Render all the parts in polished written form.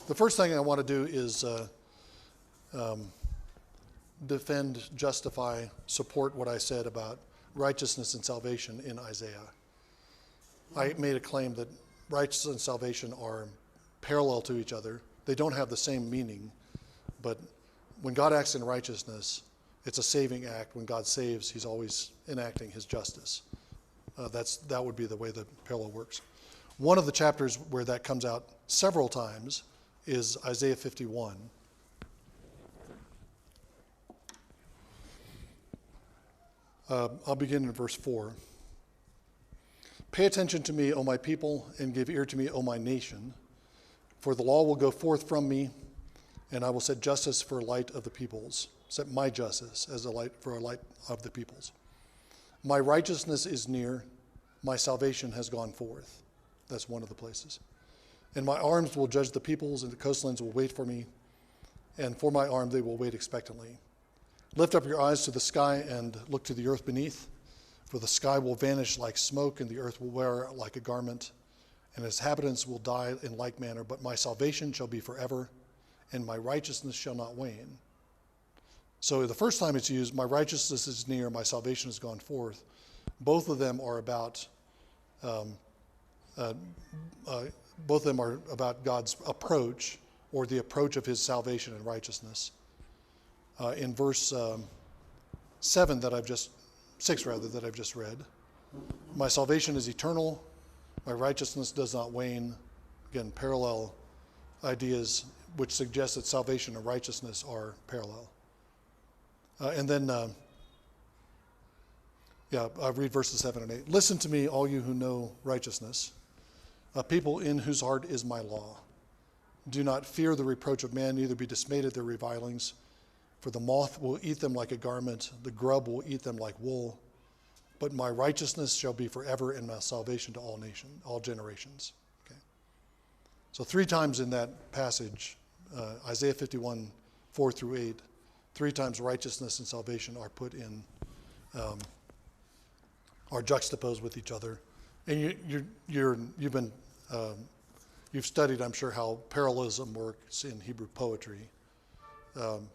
The first thing I want to do is defend, justify, support what I said about righteousness and salvation in Isaiah. I made a claim that righteousness and salvation are parallel to each other. They don't have the same meaning, but when God acts in righteousness, it's a saving act. When God saves, he's always enacting his justice. That would be the way the parallel works. One of the chapters where that comes out several times is Isaiah 51. I'll begin in verse 4. Pay attention to me, O my people, and give ear to me, O my nation. For the law will go forth from me, and I will set justice for a light of the peoples. Set my justice as a light for a light of the peoples. My righteousness is near, my salvation has gone forth. That's one of the places. And my arms will judge the peoples, and the coastlands will wait for me, and for my arm they will wait expectantly. Lift up your eyes to the sky and look to the earth beneath, for the sky will vanish like smoke, and the earth will wear like a garment, and its inhabitants will die in like manner. But my salvation shall be forever, and my righteousness shall not wane. So the first time it's used, my righteousness is near, my salvation has gone forth. Both of them are about God's approach, or the approach of his salvation and righteousness. In verse 6 that I've just read, my salvation is eternal, my righteousness does not wane. Again, parallel ideas which suggest that salvation and righteousness are parallel. And then I'll read verses 7 and 8. Listen to me, all you who know righteousness, a people in whose heart is my law. Do not fear the reproach of man, neither be dismayed at their revilings. For the moth will eat them like a garment, the grub will eat them like wool. But my righteousness shall be forever, and my salvation to all generations. Okay. So 3 times in that passage, Isaiah 51, 4 through 8, 3 times righteousness and salvation are put in, are juxtaposed with each other. And you've studied, I'm sure, how parallelism works in Hebrew poetry.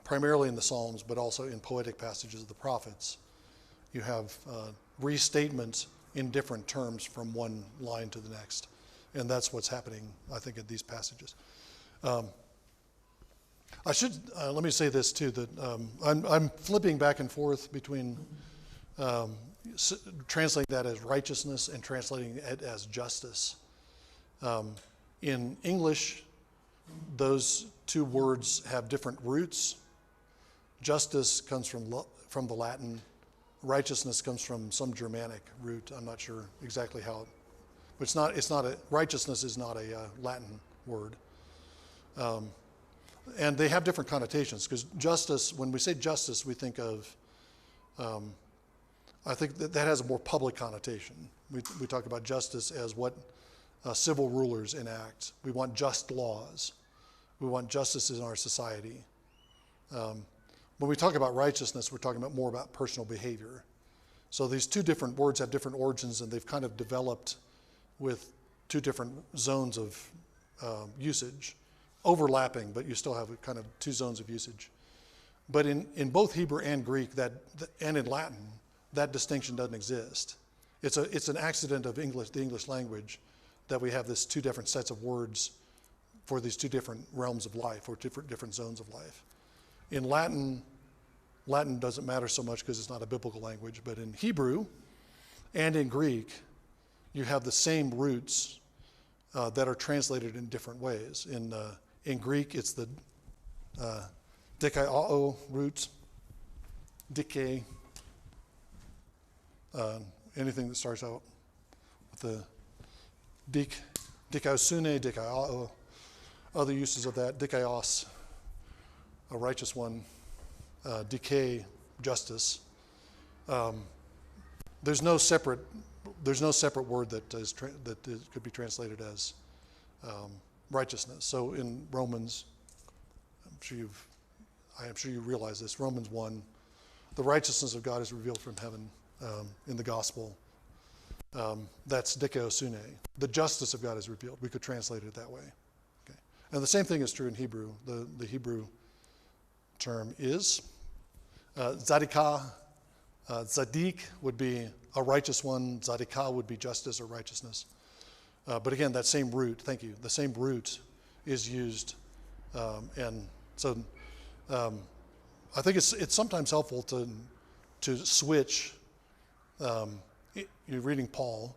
Primarily in the Psalms, but also in poetic passages of the prophets. You have restatements in different terms from one line to the next. And that's what's happening, I think, in these passages. Let me say this too, that I'm flipping back and forth between translating that as righteousness and translating it as justice. In English, those 2 words have different roots. Justice comes from the Latin. Righteousness comes from some Germanic root. I'm not sure exactly how. But righteousness is not a Latin word. And they have different connotations, because justice, when we say justice, we think of, I think that has a more public connotation. We talk about justice as what civil rulers enact. We want just laws. We want justice in our society. When we talk about righteousness, we're talking more about personal behavior. So these 2 different words have different origins, and they've kind of developed with 2 different zones of usage, overlapping, but you still have kind of 2 zones of usage. But in both Hebrew and Greek, and in Latin, that distinction doesn't exist. It's an accident of the English language, that we have this 2 different sets of words for these 2 different realms of life, or different zones of life. In Latin doesn't matter so much because it's not a biblical language, but in Hebrew and in Greek, you have the same roots that are translated in different ways. In Greek, it's the dikaiao root, dike, anything that starts out with the dikaosune, dikaiao, other uses of that, dikaios, a righteous one, decay, justice. There's no separate word that could be translated as righteousness. So in Romans, I am sure you realize this. Romans 1, the righteousness of God is revealed from heaven in the gospel. That's dikaosune. The justice of God is revealed. We could translate it that way. Okay. And the same thing is true in Hebrew. The Hebrew term is tzadikah. Tzaddik would be a righteous one. Tzadikah would be justice or righteousness. But again, that same root, thank you, the same root is used. And so I think it's sometimes helpful to switch. You're reading Paul,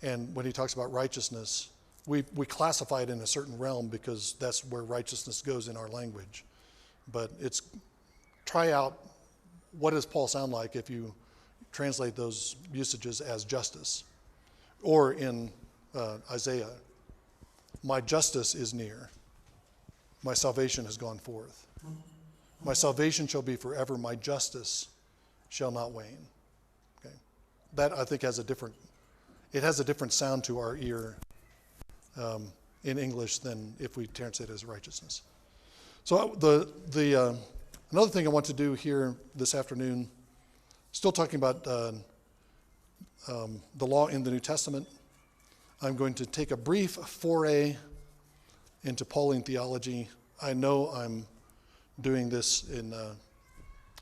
and when he talks about righteousness, we classify it in a certain realm because that's where righteousness goes in our language. But it's try out what does Paul sound like if you translate those usages as justice. Or in Isaiah, my justice is near. My salvation has gone forth. My salvation shall be forever. My justice shall not wane. Okay, that I think has a different sound to our ear in English than if we translate it as righteousness. So another thing I want to do here this afternoon, still talking about the law in the New Testament. I'm going to take a brief foray into Pauline theology. I know I'm doing this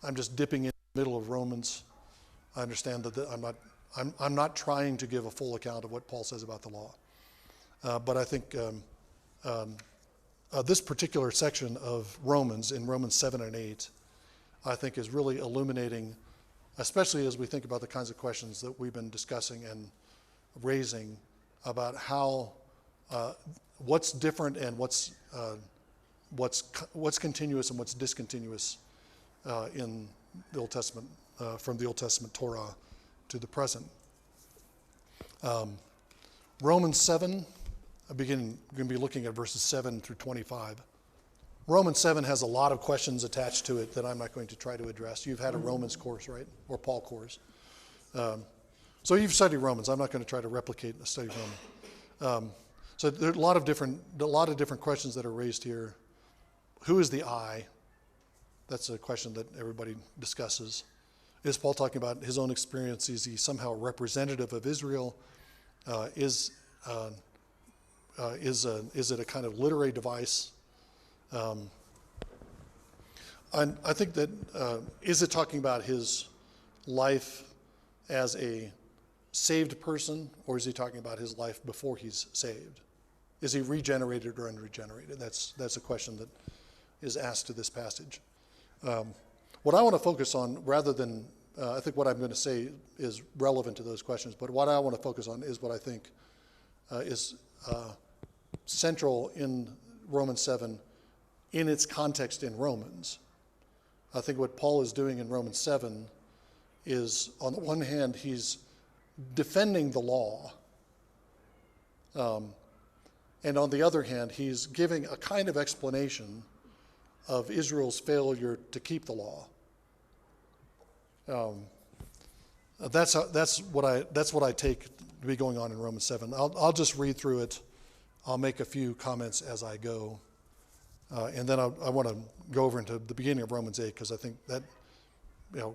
I'm just dipping in the middle of Romans. I understand that I'm not trying to give a full account of what Paul says about the law. But I think this particular section of Romans, in Romans 7 and 8, I think is really illuminating, especially as we think about the kinds of questions that we've been discussing and raising about how what's different and what's continuous and what's discontinuous in the Old Testament, from the Old Testament Torah to the present. Romans 7, I'm going to be looking at verses 7 through 25. Romans 7 has a lot of questions attached to it that I'm not going to try to address. You've had a Romans course, right? Or Paul course. So you've studied Romans. I'm not going to try to replicate a study of Romans. So there are a lot of different questions that are raised here. Who is the I? That's a question that everybody discusses. Is Paul talking about his own experience? Is he somehow representative of Israel? Is it a kind of literary device? And I think that is it talking about his life as a saved person, or is he talking about his life before he's saved? Is he regenerated or unregenerated? That's a question that is asked to this passage. What I want to focus on, rather than, I think what I'm going to say is relevant to those questions, but what I want to focus on is what I think is central in Romans 7 in its context in Romans. I think what Paul is doing in Romans 7 is, on the one hand, he's defending the law, and on the other hand, he's giving a kind of explanation of Israel's failure to keep the law. That's what I take to be going on in Romans 7. I'll just read through it. I'll make a few comments as I go, and then I want to go over into the beginning of Romans 8, because I think that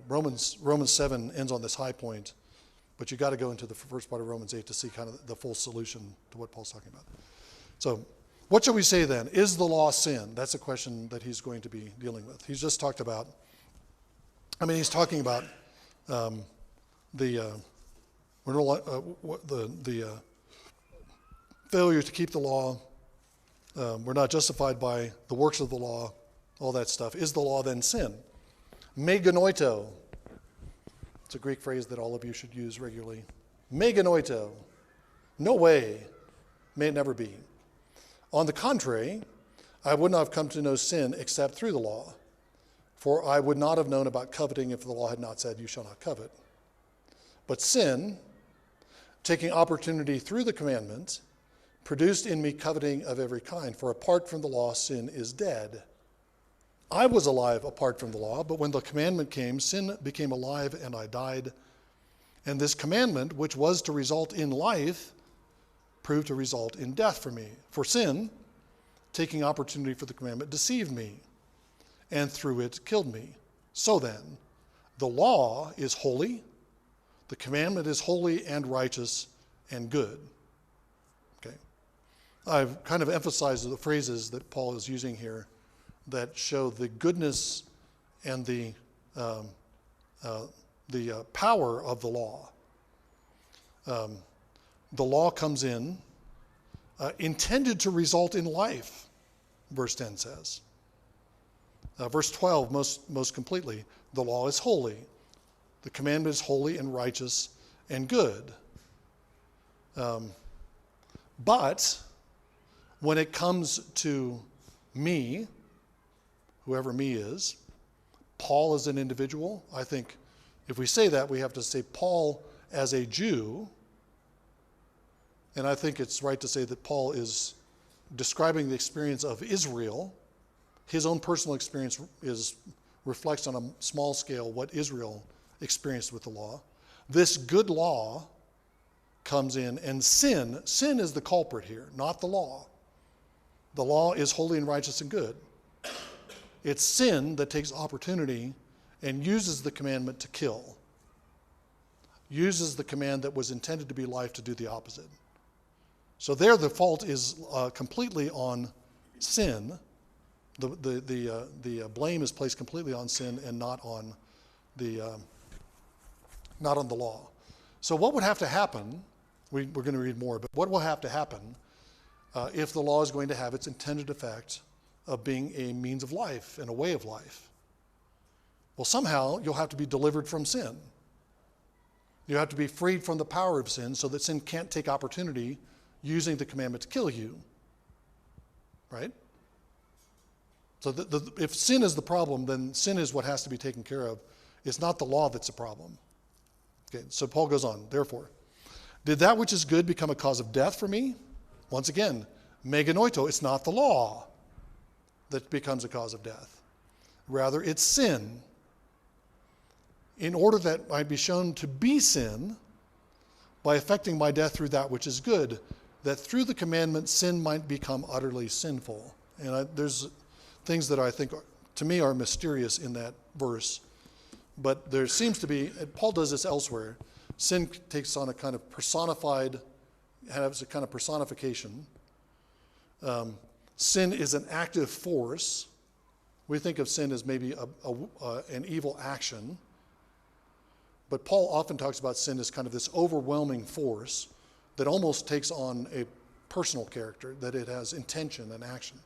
Romans 7 ends on this high point, but you got to go into the first part of Romans 8 to see kind of the full solution to what Paul's talking about. So, what shall we say then? Is the law sin? That's a question that he's going to be dealing with. He's just talked about. He's talking about the failure to keep the law. We're not justified by the works of the law, all that stuff. Is the law then sin? Meganoito. It's a Greek phrase that all of you should use regularly. Meganoito. No way. May it never be. On the contrary, I would not have come to know sin except through the law. For I would not have known about coveting if the law had not said, you shall not covet. But sin, taking opportunity through the commandment, produced in me coveting of every kind. For apart from the law, sin is dead. I was alive apart from the law, but when the commandment came, sin became alive and I died. And this commandment, which was to result in life, proved to result in death for me. For sin, taking opportunity for the commandment, deceived me, and through it killed me. So then, the law is holy, the commandment is holy and righteous and good. Okay. I've kind of emphasized the phrases that Paul is using here that show the goodness and the power of the law. The law comes in intended to result in life, verse 10 says. Verse 12, most completely, the law is holy. The commandment is holy and righteous and good. But when it comes to me, whoever me is, Paul as an individual, I think if we say that, we have to say Paul as a Jew. And I think it's right to say that Paul is describing the experience of Israel. His own personal experience reflects on a small scale what Israel experienced with the law. This good law comes in, and sin is the culprit here, not the law. The law is holy and righteous and good. It's sin that takes opportunity and uses the commandment to kill, uses the command that was intended to be life to do the opposite. So there the fault is completely on sin. The blame is placed completely on sin and not on the law. So what would have to happen, we're going to read more, but what will have to happen if the law is going to have its intended effect of being a means of life and a way of life? Well, somehow you'll have to be delivered from sin. You have to be freed from the power of sin so that sin can't take opportunity using the commandment to kill you. Right? So if sin is the problem, then sin is what has to be taken care of. It's not the law that's the problem. Okay, so Paul goes on. Therefore, did that which is good become a cause of death for me? Once again, meganoito, it's not the law that becomes a cause of death. Rather, it's sin. In order that I be shown to be sin by effecting my death through that which is good, that through the commandment sin might become utterly sinful. And there's things that I think, to me, are mysterious in that verse. But there seems to be, and Paul does this elsewhere, sin takes on a kind of personified, has a kind of personification. Sin is an active force. We think of sin as maybe an evil action. But Paul often talks about sin as kind of this overwhelming force that almost takes on a personal character, that it has intention and action.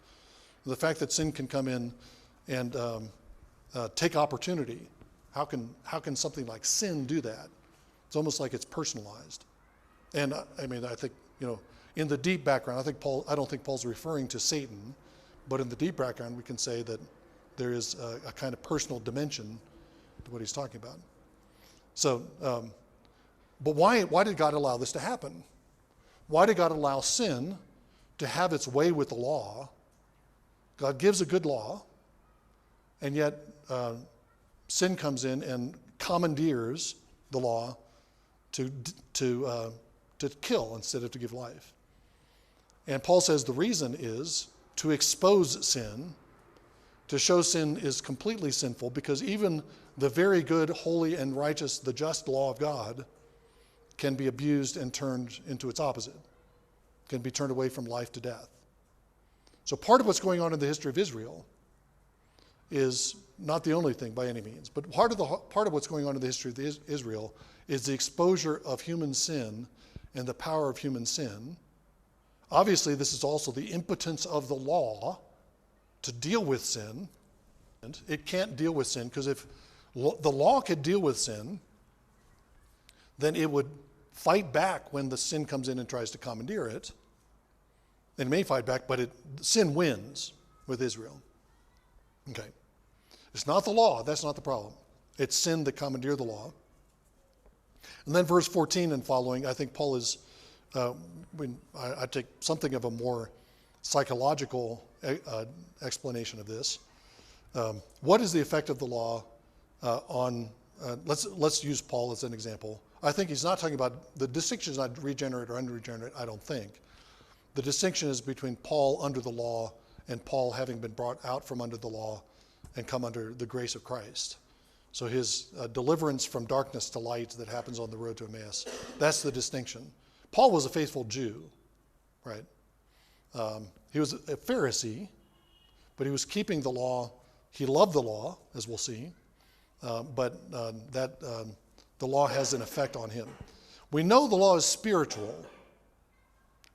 The fact that sin can come in and take opportunity, how can something like sin do that? It's almost like it's personalized. And I think, in the deep background, I don't think Paul's referring to Satan, but in the deep background, we can say that there is a kind of personal dimension to what he's talking about. So, but why did God allow this to happen? Why did God allow sin to have its way with the law? God gives a good law, and yet sin comes in and commandeers the law to kill instead of to give life. And Paul says the reason is to expose sin, to show sin is completely sinful, because even the very good, holy, and righteous, the just law of God can be abused and turned into its opposite, can be turned away from life to death. So part of what's going on in the history of Israel is not the only thing by any means, but part of what's going on in the history of Israel is the exposure of human sin and the power of human sin. Obviously, this is also the impotence of the law to deal with sin. It can't deal with sin, because if the law could deal with sin, then it would fight back when the sin comes in and tries to commandeer it. It may fight back, but sin wins with Israel. Okay. It's not the law. That's not the problem. It's sin that commandeered the law. And then verse 14 and following, I think Paul is, I take something of a more psychological explanation of this. What is the effect of the law on, let's use Paul as an example. I think he's not talking about, the distinction is not regenerate or unregenerate, I don't think. The distinction is between Paul under the law and Paul having been brought out from under the law and come under the grace of Christ. So his deliverance from darkness to light that happens on the road to Emmaus, that's the distinction. Paul was a faithful Jew, right? He was a Pharisee, but he was keeping the law. He loved the law, as we'll see, but the law has an effect on him. We know the law is spiritual.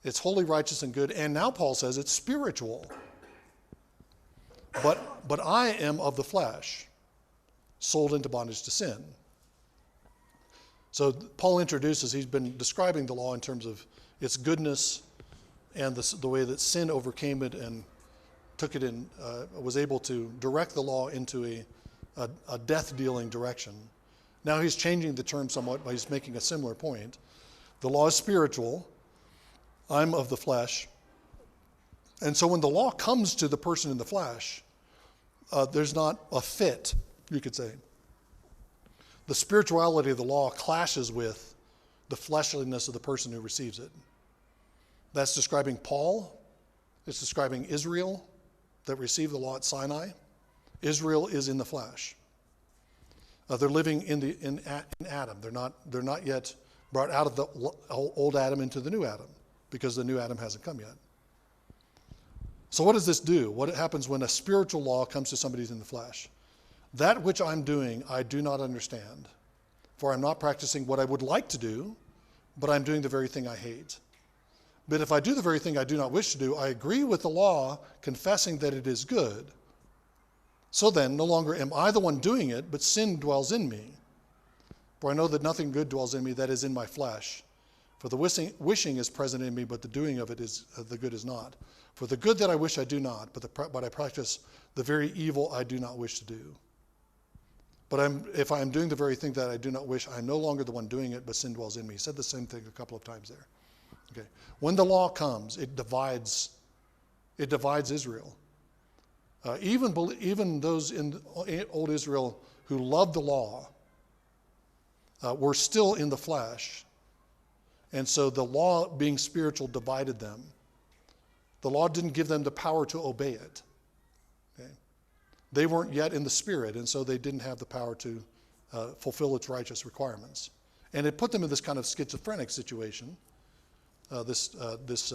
It's holy, righteous, and good. And now Paul says it's spiritual. But I am of the flesh, sold into bondage to sin. So Paul introduces, he's been describing the law in terms of its goodness and the way that sin overcame it and took it in, was able to direct the law into a death-dealing direction. Now he's changing the term somewhat, but he's making a similar point. The law is spiritual. I'm of the flesh. And so when the law comes to the person in the flesh, there's not a fit, you could say. The spirituality of the law clashes with the fleshliness of the person who receives it. That's describing Paul. It's describing Israel that received the law at Sinai. Israel is in the flesh. They're living in Adam. They're not yet brought out of the old Adam into the new Adam because the new Adam hasn't come yet. So what does this do? What happens when a spiritual law comes to somebody who's in the flesh? That which I'm doing, I do not understand, for I'm not practicing what I would like to do, but I'm doing the very thing I hate. But if I do the very thing I do not wish to do, I agree with the law, confessing that it is good. So then, no longer am I the one doing it, but sin dwells in me. For I know that nothing good dwells in me, that is in my flesh. For the wishing is present in me, but the doing of it is the good is not. For the good that I wish I do not, but I practice the very evil I do not wish to do. But if I am doing the very thing that I do not wish, I am no longer the one doing it, but sin dwells in me. He said the same thing a couple of times there. Okay. When the law comes, it divides Israel. Even those in old Israel who loved the law were still in the flesh. And so the law being spiritual divided them. The law didn't give them the power to obey it. Okay? They weren't yet in the spirit, and so they didn't have the power to fulfill its righteous requirements. And it put them in this kind of schizophrenic situation, this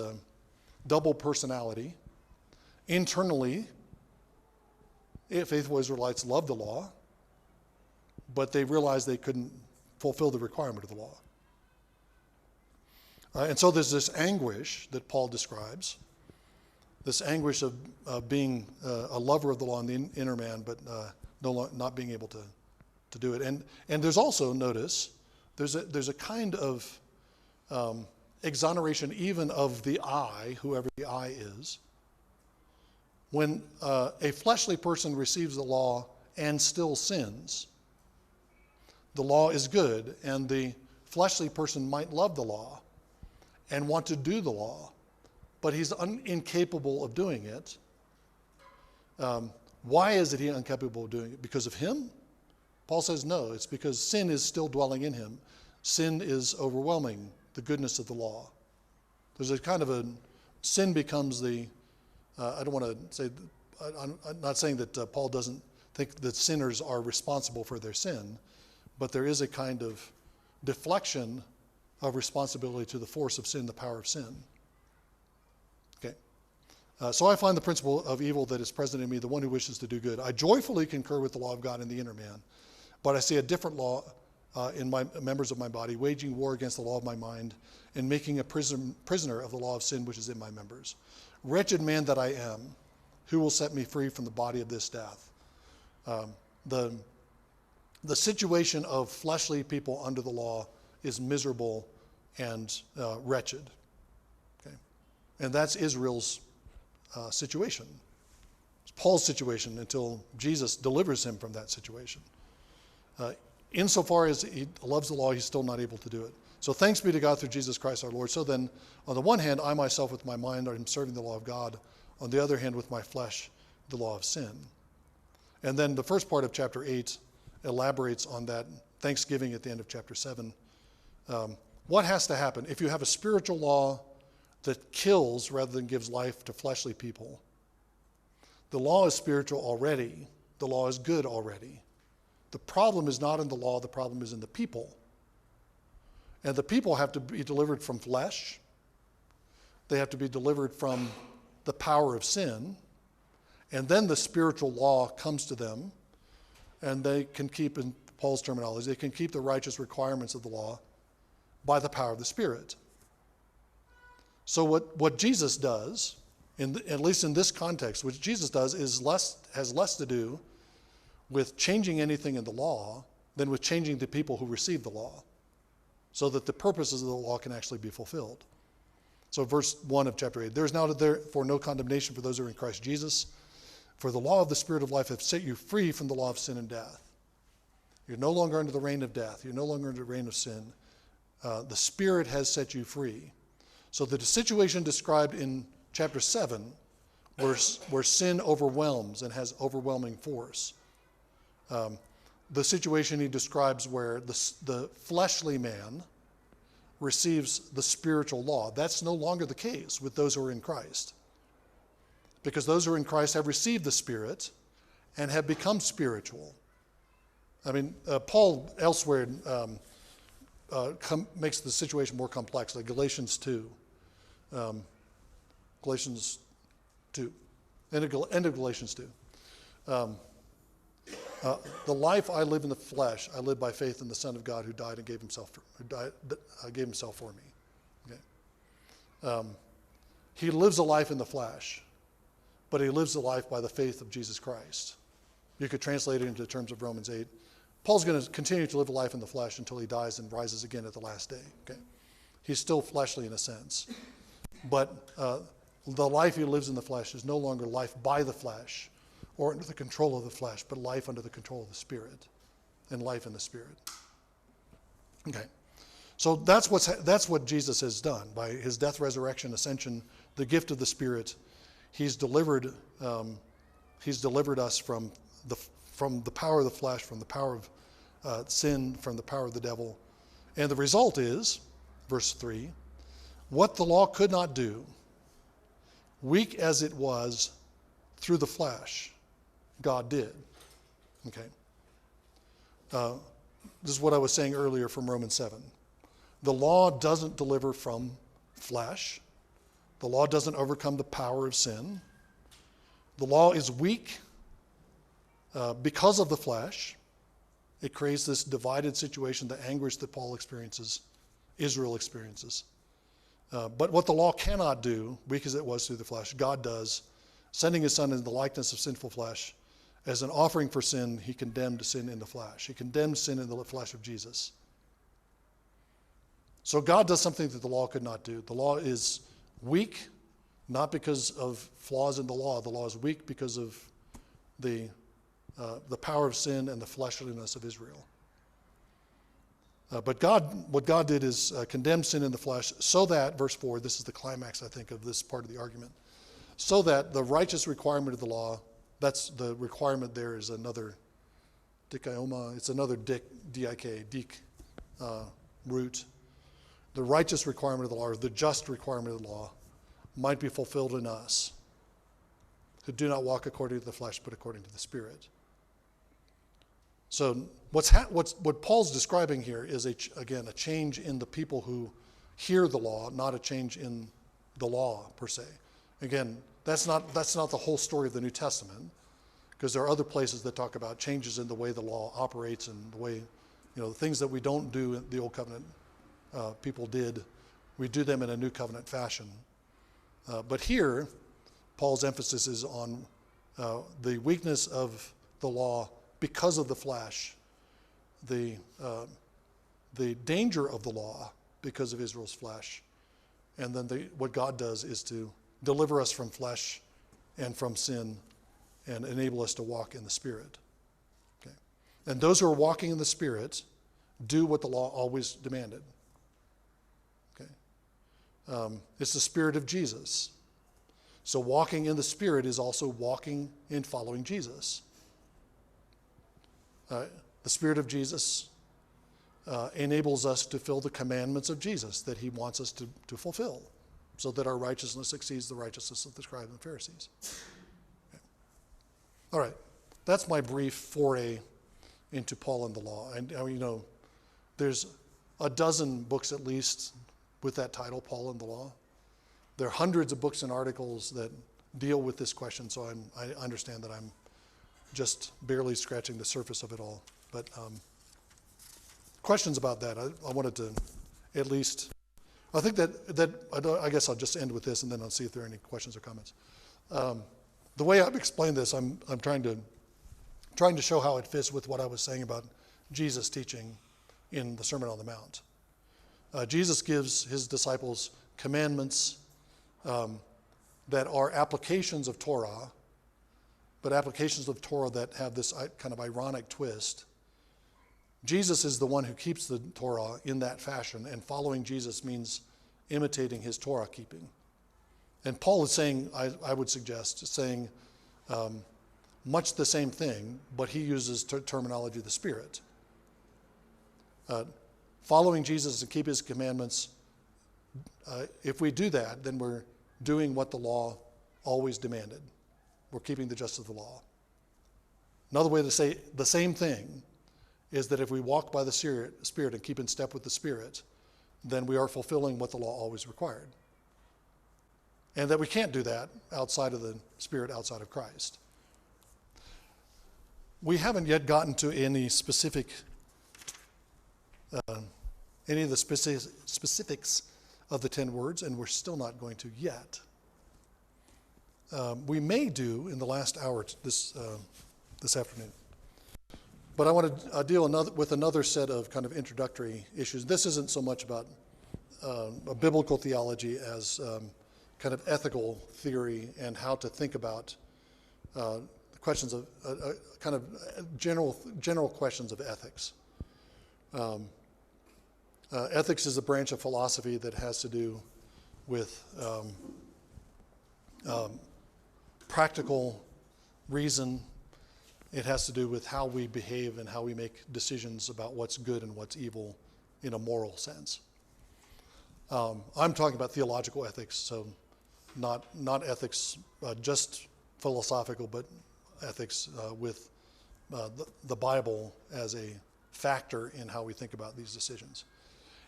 double personality. Internally, faithful Israelites loved the law, but they realized they couldn't fulfill the requirement of the law. And so there's this anguish that Paul describes, this anguish of being a lover of the law in the inner man, but not being able to do it. And there's also, notice, there's a kind of exoneration even of the I, whoever the I is. When a fleshly person receives the law and still sins, the law is good, and the fleshly person might love the law and want to do the law, but he's incapable of doing it. Why is it he's incapable of doing it? Because of him? Paul says no, it's because sin is still dwelling in him. Sin is overwhelming the goodness of the law. There's a kind of sin becomes the, I don't want to say, I'm not saying that Paul doesn't think that sinners are responsible for their sin, but there is a kind of deflection of responsibility to the force of sin, the power of sin. Okay. So I find the principle of evil that is present in me, the one who wishes to do good. I joyfully concur with the law of God in the inner man, but I see a different law in my members of my body, waging war against the law of my mind and making a prisoner of the law of sin which is in my members. Wretched man that I am, who will set me free from the body of this death? The situation of fleshly people under the law is miserable and wretched. Okay? And that's Israel's situation. It's Paul's situation until Jesus delivers him from that situation. Insofar as he loves the law, he's still not able to do it. So thanks be to God through Jesus Christ our Lord. So then, on the one hand, I myself with my mind am serving the law of God. On the other hand, with my flesh, the law of sin. And then the first part of chapter 8 elaborates on that thanksgiving at the end of chapter 7. What has to happen? If you have a spiritual law that kills rather than gives life to fleshly people, the law is spiritual already. The law is good already. The problem is not in the law, the problem is in the people. And the people have to be delivered from flesh. They have to be delivered from the power of sin, and then the spiritual law comes to them, and they can keep, in Paul's terminology, they can keep the righteous requirements of the law by the power of the Spirit. So what Jesus does, at least in this context, what Jesus does has less to do with changing anything in the law than with changing the people who receive the law, so that the purposes of the law can actually be fulfilled. So verse 1 of chapter 8, there is now therefore no condemnation for those who are in Christ Jesus, for the law of the Spirit of life hath set you free from the law of sin and death. You're no longer under the reign of death. You're no longer under the reign of sin. The Spirit has set you free. So the situation described in chapter 7, where sin overwhelms and has overwhelming force, the situation he describes where the fleshly man receives the spiritual law, that's no longer the case with those who are in Christ. Because those who are in Christ have received the Spirit and have become spiritual. I mean, Paul elsewhere makes the situation more complex, like Galatians 2. Galatians 2. End of Galatians 2. The life I live in the flesh, I live by faith in the Son of God who died and gave himself for me. Okay. He lives a life in the flesh, but he lives a life by the faith of Jesus Christ. You could translate it into terms of Romans 8. Paul's going to continue to live a life in the flesh until he dies and rises again at the last day. Okay. He's still fleshly in a sense, but the life he lives in the flesh is no longer life by the flesh or under the control of the flesh, but life under the control of the Spirit and life in the Spirit. Okay. So that's what Jesus has done by his death, resurrection, ascension, the gift of the Spirit. He's delivered us from the power of the flesh, from the power of sin, from the power of the devil. And the result is, verse 3, what the law could not do, weak as it was through the flesh, God did. Okay. This is what I was saying earlier from Romans 7. The law doesn't deliver from flesh. The law doesn't overcome the power of sin. The law is weak because of the flesh. It creates this divided situation, the anguish that Paul experiences, Israel experiences. But what the law cannot do, weak as it was through the flesh, God does, sending his Son in the likeness of sinful flesh. As an offering for sin, he condemned sin in the flesh. He condemned sin in the flesh of Jesus. So God does something that the law could not do. The law is weak, not because of flaws in the law. The law is weak because of the power of sin and the fleshliness of Israel. But what God did is condemn sin in the flesh so that, verse 4, this is the climax, I think, of this part of the argument, so that the righteous requirement of the law, that's the requirement there is another dikaioma, it's another dik root. The righteous requirement of the law, or the just requirement of the law, might be fulfilled in us who do not walk according to the flesh, but according to the Spirit. So what Paul's describing here is, again, a change in the people who hear the law, not a change in the law per se. Again, that's not the whole story of the New Testament, because there are other places that talk about changes in the way the law operates and the way, the things that we don't do in the Old Covenant people did, we do them in a New Covenant fashion. But here, Paul's emphasis is on the weakness of the law because of the flesh, the danger of the law because of Israel's flesh, and then what God does is to deliver us from flesh and from sin and enable us to walk in the Spirit. Okay. And those who are walking in the Spirit do what the law always demanded. Okay. It's the Spirit of Jesus. So walking in the Spirit is also walking in following Jesus. The Spirit of Jesus enables us to fulfill the commandments of Jesus that he wants us to fulfill, so that our righteousness exceeds the righteousness of the scribes and Pharisees. Okay. All right, that's my brief foray into Paul and the law. And there's a dozen books at least with that title, Paul and the Law. There are hundreds of books and articles that deal with this question, so I understand that I'm just barely scratching the surface of it all. But questions about that? I wanted to at least, I think I guess I'll just end with this, and then I'll see if there are any questions or comments. The way I've explained this, I'm trying to show how it fits with what I was saying about Jesus' teaching in the Sermon on the Mount. Jesus gives his disciples commandments that are applications of Torah, but applications of Torah that have this kind of ironic twist. Jesus is the one who keeps the Torah in that fashion, and following Jesus means imitating his Torah keeping. And Paul is saying, I would suggest, saying much the same thing, but he uses terminology of the Spirit. Following Jesus and keep his commandments, if we do that, then we're doing what the law always demanded. We're keeping the justice of the law. Another way to say the same thing is that if we walk by the Spirit and keep in step with the Spirit, then we are fulfilling what the law always required. And that we can't do that outside of the Spirit, outside of Christ. We haven't yet gotten to any of the specifics of the 10 words, and we're still not going to yet. We may do in the last hour this afternoon. But I want to deal with another set of kind of introductory issues. This isn't so much about a biblical theology as kind of ethical theory and how to think about questions of kind of general questions of ethics. Ethics is a branch of philosophy that has to do with practical reason. It has to do with how we behave and how we make decisions about what's good and what's evil in a moral sense. I'm talking about theological ethics, so not ethics just philosophical, but ethics with the Bible as a factor in how we think about these decisions.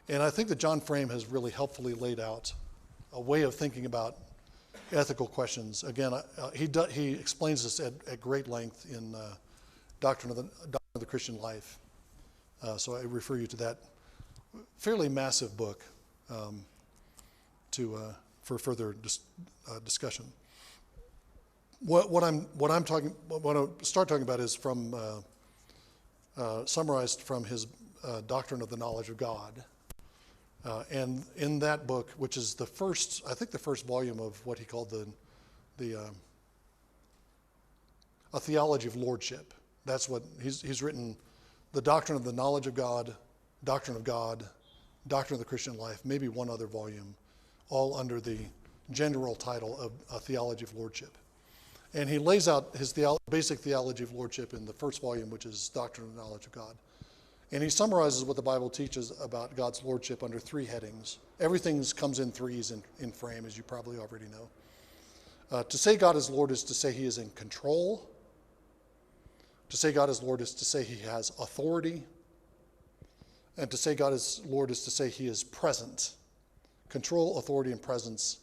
And I think that John Frame has really helpfully laid out a way of thinking about ethical questions. Again, he explains this at great length in Doctrine of the Christian Life. So I refer you to that fairly massive book for further discussion. What I start talking about is from summarized from his Doctrine of the Knowledge of God. And in that book, which is the first volume of what he called a theology of lordship. That's what he's written, the Doctrine of the Knowledge of God, Doctrine of God, Doctrine of the Christian Life, maybe one other volume, all under the general title of a theology of lordship. And he lays out his basic theology of lordship in the first volume, which is Doctrine of the Knowledge of God. And he summarizes what the Bible teaches about God's lordship under 3 headings. Everything comes in threes in Frame, as you probably already know. To say God is Lord is to say he is in control. To say God is Lord is to say he has authority. And to say God is Lord is to say he is present. Control, authority, and presence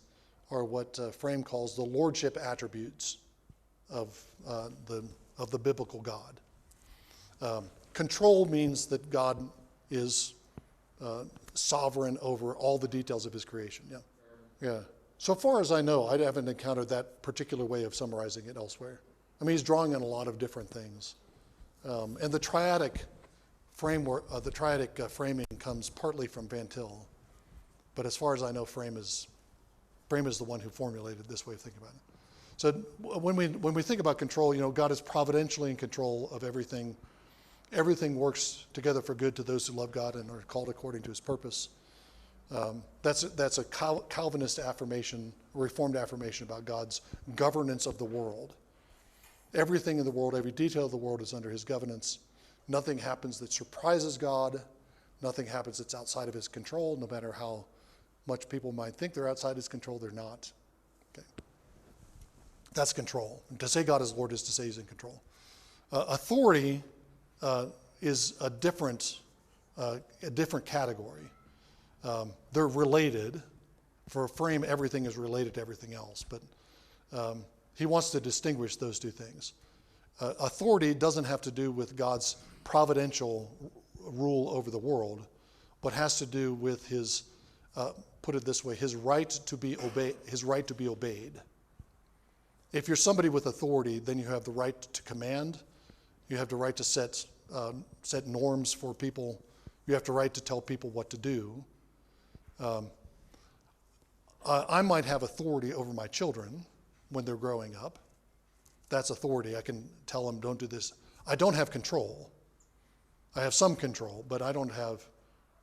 are what Frame calls the lordship attributes of the biblical God. Control means that God is sovereign over all the details of his creation. Yeah. So far as I know, I haven't encountered that particular way of summarizing it elsewhere. I mean, he's drawing on a lot of different things. And the triadic framework, framing comes partly from Van Til. But as far as I know, Frame is the one who formulated this way of thinking about it. So when we think about control, God is providentially in control of everything. Everything works together for good to those who love God and are called according to his purpose. That's a Calvinist affirmation, Reformed affirmation about God's governance of the world. Everything in the world, every detail of the world is under his governance. Nothing happens that surprises God. Nothing happens that's outside of his control, no matter how much people might think they're outside his control, they're not. Okay. That's control. And to say God is Lord is to say he's in control. Authority is a different category. They're related. For a Frame, everything is related to everything else. But He wants to distinguish those two things. Authority doesn't have to do with God's providential rule over the world, but has to do with his, put it this way, his right to be obeyed. If you're somebody with authority, then you have the right to command. You have the right to set norms for people. You have the right to tell people what to do. I might have authority over my children when they're growing up. That's authority. I can tell them, don't do this. I don't have control. I have some control, but I don't have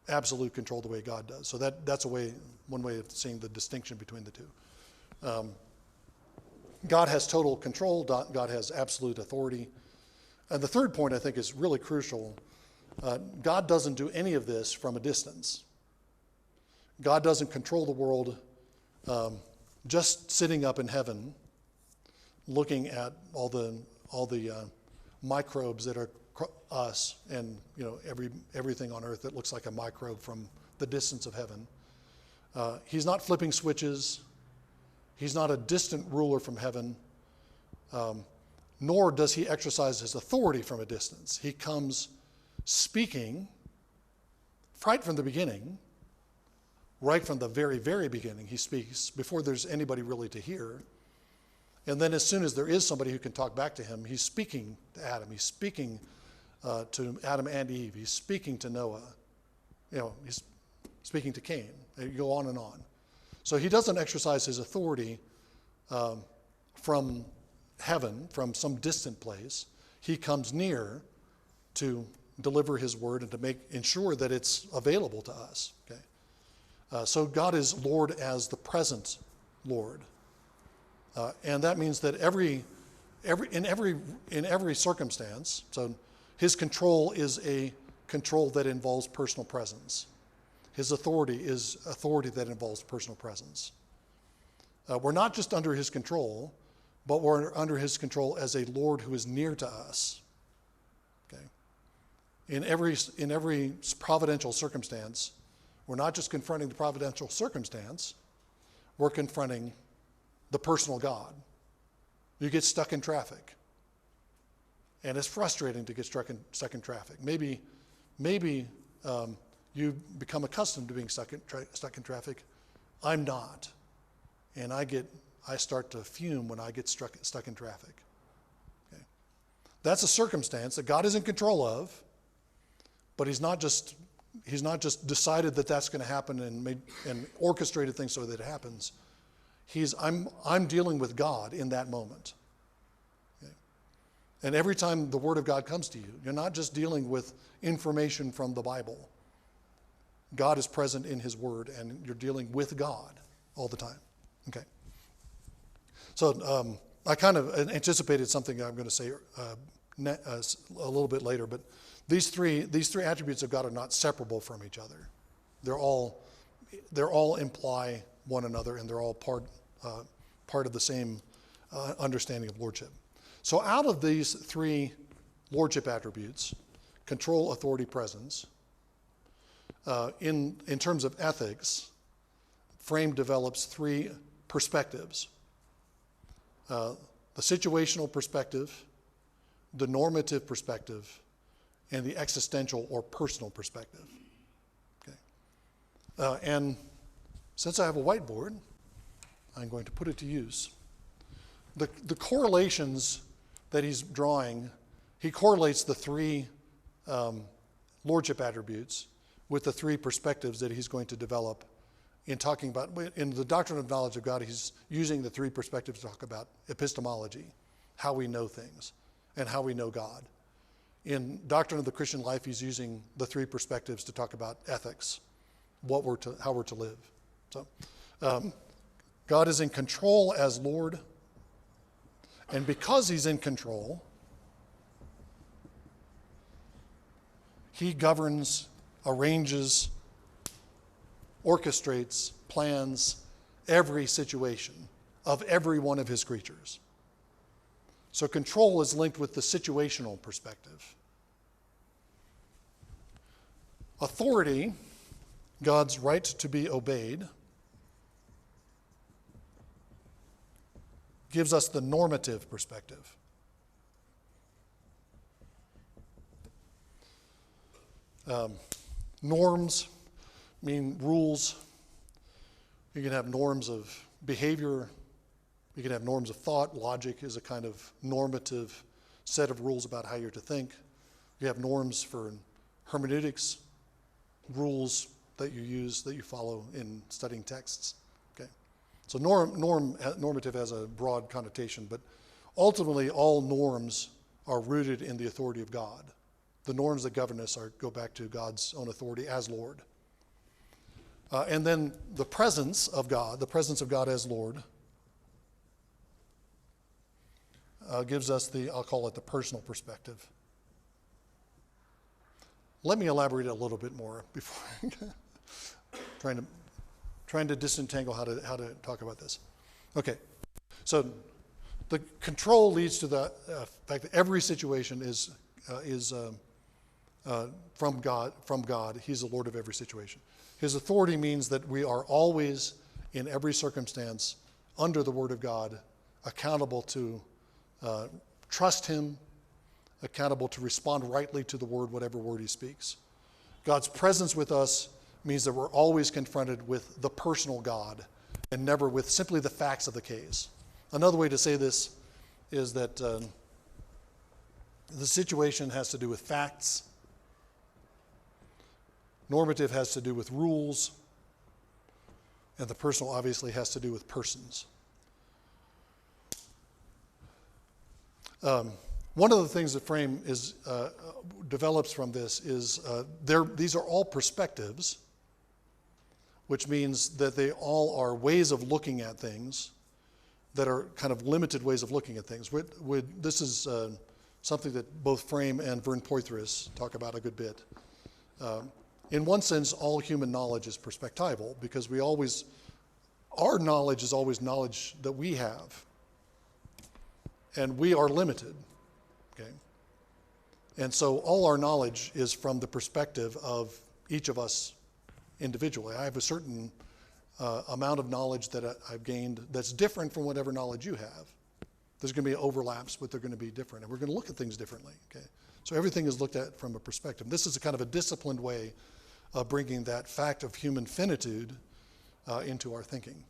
absolute control the way God does. So that's one way of seeing the distinction between the two. God has total control. God has absolute authority. And the third point I think is really crucial. God doesn't do any of this from a distance. God doesn't control the world just sitting up in heaven, looking at all the microbes that are us, and everything on earth that looks like a microbe from the distance of heaven. He's not flipping switches. He's not a distant ruler from heaven, nor does he exercise his authority from a distance. He comes speaking right from the beginning, right from the very, very beginning. He speaks before there's anybody really to hear. And then as soon as there is somebody who can talk back to him, he's speaking to Adam. He's speaking to Adam and Eve. He's speaking to Noah. He's speaking to Cain. You go on and on. So he doesn't exercise his authority from heaven, from some distant place. He comes near to deliver his word and to ensure that it's available to us. Okay? So God is Lord as the present Lord. And that means that in every circumstance, so his control is a control that involves personal presence. His authority is authority that involves personal presence. We're not just under his control, but we're under his control as a Lord who is near to us. Okay? In every providential circumstance, we're not just confronting the providential circumstance, we're confronting the personal God. You get stuck in traffic, and it's frustrating to get stuck in traffic. Maybe you become accustomed to being stuck in traffic. I'm not, and I start to fume when I get stuck in traffic. Okay? That's a circumstance that God is in control of, but He's not just decided that that's going to happen and orchestrated things so that it happens. I'm dealing with God in that moment. Okay? And every time the Word of God comes to you, you're not just dealing with information from the Bible. God is present in His Word, and you're dealing with God all the time. Okay. So I kind of anticipated something I'm going to say a little bit later, but these three attributes of God are not separable from each other. They're all imply one another, and they're all part of the same understanding of lordship. So out of these three lordship attributes, control, authority, presence, in terms of ethics, Frame develops three perspectives. The situational perspective, the normative perspective, and the existential or personal perspective. Okay. And since I have a whiteboard, I'm going to put it to use. The correlations that he's drawing, he correlates the three lordship attributes with the three perspectives that he's going to develop in talking about. In the doctrine of knowledge of God, he's using the three perspectives to talk about epistemology, how we know things, and how we know God. In Doctrine of the Christian Life, he's using the three perspectives to talk about ethics, how we're to live. So, God is in control as Lord, and because he's in control, he governs, arranges, orchestrates, plans every situation of every one of his creatures. So control is linked with the situational perspective. Authority, God's right to be obeyed, gives us the normative perspective. Norms mean rules. You can have norms of behavior. You can have norms of thought. Logic is a kind of normative set of rules about how you're to think. You have norms for hermeneutics, rules that you use, that you follow in studying texts. Okay, so normative has a broad connotation, but ultimately all norms are rooted in the authority of God. The norms that govern us go back to God's own authority as Lord. And then the presence of God as Lord, gives us I'll call it the personal perspective. Let me elaborate a little bit more before trying to disentangle how to talk about this. Okay, so the control leads to the fact that every situation is from God. He's the Lord of every situation. His authority means that we are always, in every circumstance, under the Word of God, accountable to trust Him, accountable to respond rightly to the Word, whatever word He speaks. God's presence with us means that we're always confronted with the personal God and never with simply the facts of the case. Another way to say this is that the situation has to do with facts. Normative has to do with rules, and the personal obviously has to do with persons. One of the things that Frame develops from this is these are all perspectives, which means that they all are ways of looking at things that are kind of limited ways of looking at things. This is something that both Frame and Vern Poythress talk about a good bit. In one sense, all human knowledge is perspectival because our knowledge is always knowledge that we have. And we are limited, okay? And so all our knowledge is from the perspective of each of us individually. I have a certain amount of knowledge that I've gained that's different from whatever knowledge you have. There's going to be overlaps, but they're going to be different. And we're going to look at things differently, okay? So everything is looked at from a perspective. This is a kind of a disciplined way of bringing that fact of human finitude into our thinking.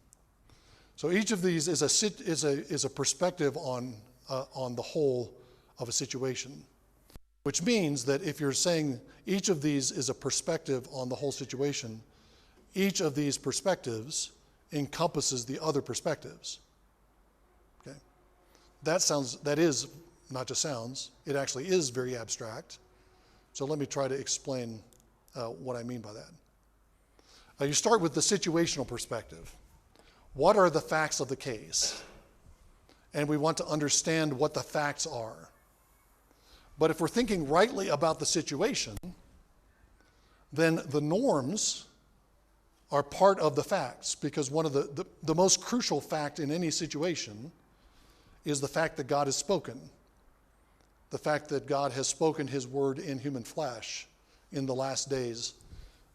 So each of these is a perspective on the whole of a situation, which means that if you're saying each of these is a perspective on the whole situation, each of these perspectives encompasses the other perspectives. Okay, that is not just sounds; it actually is very abstract. So let me try to explain what I mean by that. You start with the situational perspective. What are the facts of the case? And we want to understand what the facts are. But if we're thinking rightly about the situation, then the norms are part of the facts, because one of the most crucial fact in any situation is the fact that God has spoken. The fact that God has spoken His word in human flesh in the last days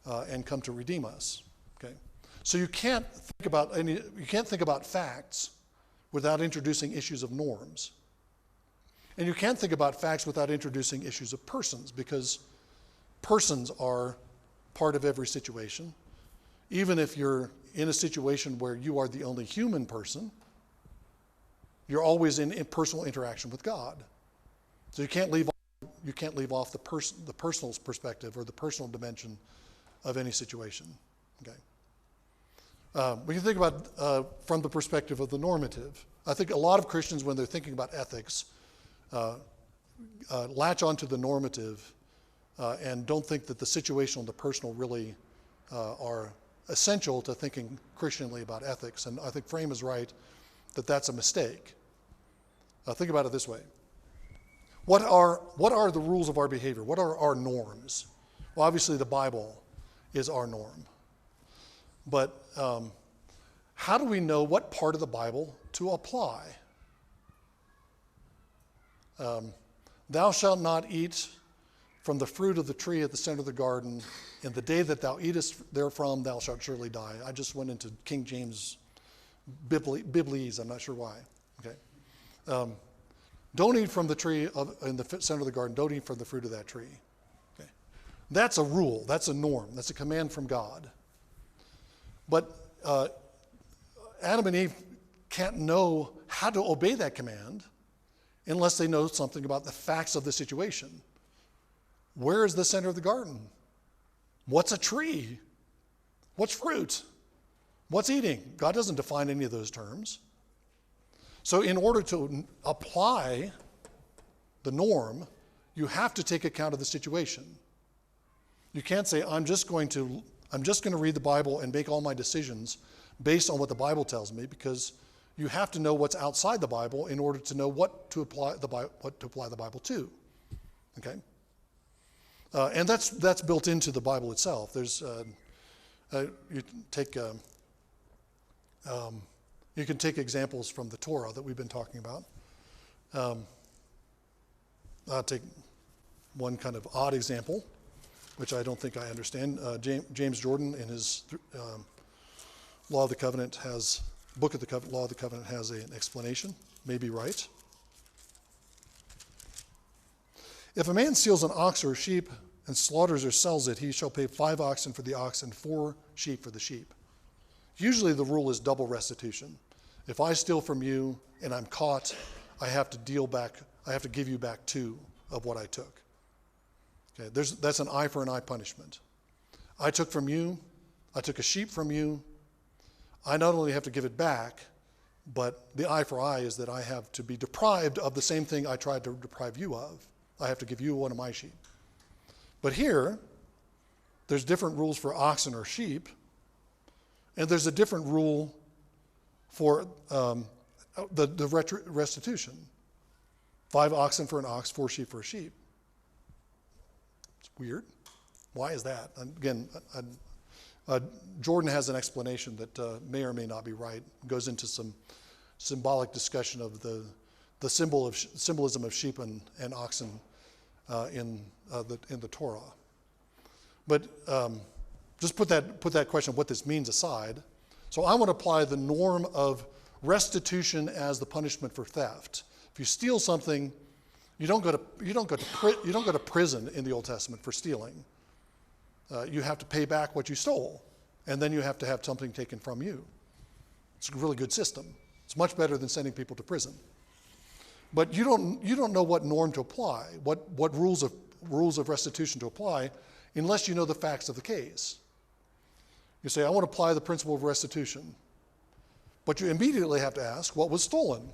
and come to redeem us. Okay, so you can't think about facts without introducing issues of norms, and you can't think about facts without introducing issues of persons, because persons are part of every situation. Even if you're in a situation where you are the only human person, you're always in personal interaction with God. So you can't leave off the personal perspective or the personal dimension of any situation. Okay. We can think about from the perspective of the normative. I think a lot of Christians, when they're thinking about ethics, latch onto the normative and don't think that the situational and the personal really are essential to thinking Christianly about ethics. And I think Frame is right that that's a mistake. Think about it this way. What are the rules of our behavior? What are our norms? Well, obviously the Bible is our norm. But how do we know what part of the Bible to apply? Thou shalt not eat from the fruit of the tree at the center of the garden. In the day that thou eatest therefrom, thou shalt surely die. I just went into King James Biblese, I'm not sure why. Okay. Don't eat from the tree in the center of the garden. Don't eat from the fruit of that tree. Okay. That's a rule. That's a norm. That's a command from God. But Adam and Eve can't know how to obey that command unless they know something about the facts of the situation. Where is the center of the garden? What's a tree? What's fruit? What's eating? God doesn't define any of those terms. So in order to apply the norm, you have to take account of the situation. You can't say, I'm just going to read the Bible and make all my decisions based on what the Bible tells me, because you have to know what's outside the Bible in order to know what to apply the Bible to. Okay? And that's built into the Bible itself. There's you can take examples from the Torah that we've been talking about. I'll take one kind of odd example, which I don't think I understand. James Jordan, in his Law of the Covenant, Book of the Covenant, Law of the Covenant, has an explanation. May be right. If a man steals an ox or a sheep and slaughters or sells it, he shall pay 5 oxen for the ox and 4 sheep for the sheep. Usually the rule is double restitution. If I steal from you and I'm caught, I have to give you back 2 of what I took. Okay, that's an eye for an eye punishment. I took from you, I took a sheep from you. I not only have to give it back, but the eye for eye is that I have to be deprived of the same thing I tried to deprive you of. I have to give you one of my sheep. But here, there's different rules for oxen or sheep, and there's a different rule for the restitution. 5 oxen for an ox, 4 sheep for a sheep. It's weird. Why is that? Again, Jordan has an explanation that may or may not be right. It goes into some symbolic discussion of the symbolism of sheep and oxen in the Torah. But just put that question of what this means aside. So I want to apply the norm of restitution as the punishment for theft. If you steal something, you don't go to prison in the Old Testament for stealing. You have to pay back what you stole, and then you have to have something taken from you. It's a really good system. It's much better than sending people to prison. But you don't know what norm to apply, what rules of restitution to apply, unless you know the facts of the case. You say, I want to apply the principle of restitution. But you immediately have to ask, what was stolen?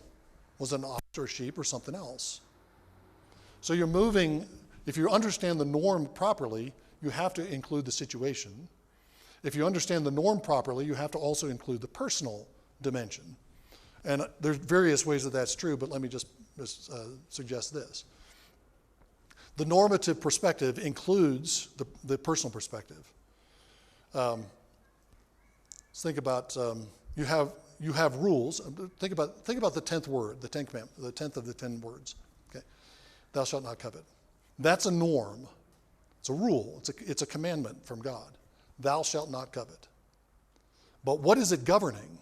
Was it an ox or a sheep or something else? So you're moving, if you understand the norm properly, you have to include the situation. If you understand the norm properly, you have to also include the personal dimension. And there's various ways that that's true, but let me just suggest this. The normative perspective includes the personal perspective. Let's think about you have rules. Think about the 10th word, the 10th commandment, the 10th of the 10 words. Okay, thou shalt not covet. That's a norm. It's a rule. It's a commandment from God. Thou shalt not covet. But what is it governing?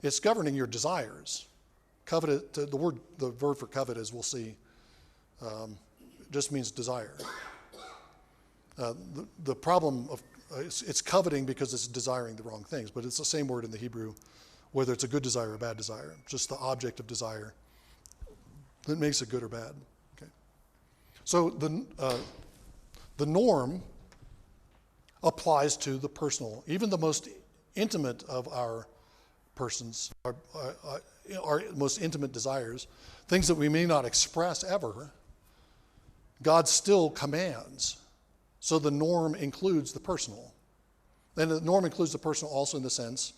It's governing your desires. Covet, the verb for covet, as we'll see, just means desire. The problem of it's coveting because it's desiring the wrong things, but it's the same word in the Hebrew, whether it's a good desire or a bad desire. Just the object of desire that makes it good or bad. Okay. So the norm applies to the personal, even the most intimate of our persons, our most intimate desires, things that we may not express ever, God still commands. So the norm includes the personal. And the norm includes the personal also in the sense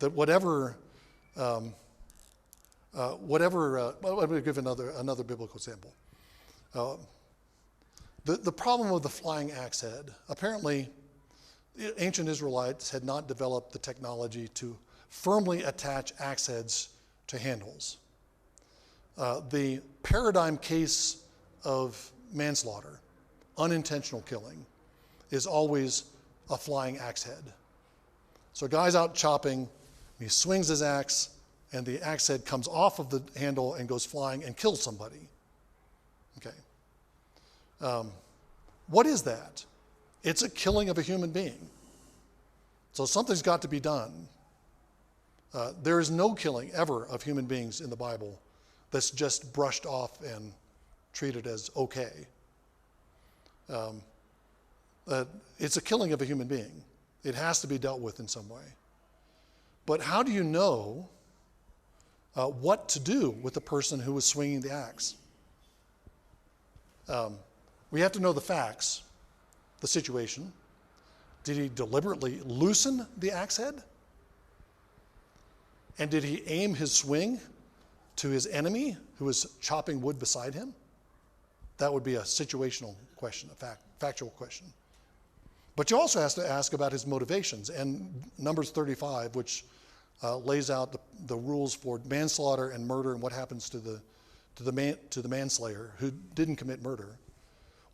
that whatever let me give another biblical example. The problem of the flying axe head, apparently ancient Israelites had not developed the technology to firmly attach axe heads to handles. The paradigm case of manslaughter, unintentional killing, is always a flying axe head. So a guy's out chopping, he swings his axe, and the axe head comes off of the handle and goes flying and kills somebody. Okay. What is that? It's a killing of a human being. So something's got to be done. There is no killing ever of human beings in the Bible that's just brushed off and treated as okay. It's a killing of a human being. It has to be dealt with in some way. But how do you know what to do with the person who was swinging the axe? We have to know the facts, the situation. Did he deliberately loosen the axe head? And did he aim his swing to his enemy who was chopping wood beside him? That would be a situational question, a factual question. But you also have to ask about his motivations. And Numbers 35, which lays out the rules for manslaughter and murder and what happens to the manslayer who didn't commit murder.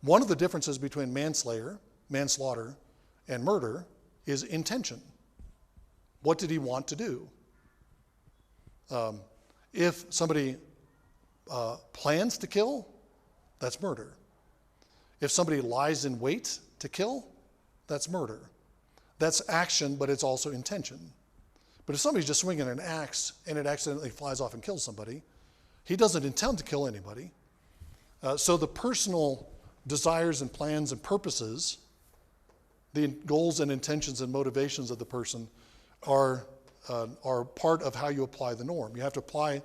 One of the differences between manslaughter, and murder is intention. What did he want to do? If somebody plans to kill, that's murder. If somebody lies in wait to kill, that's murder. That's action, but it's also intention. But if somebody's just swinging an axe and it accidentally flies off and kills somebody, he doesn't intend to kill anybody. So the personal desires and plans and purposes, the goals and intentions and motivations of the person are part of how you apply the norm. You have to apply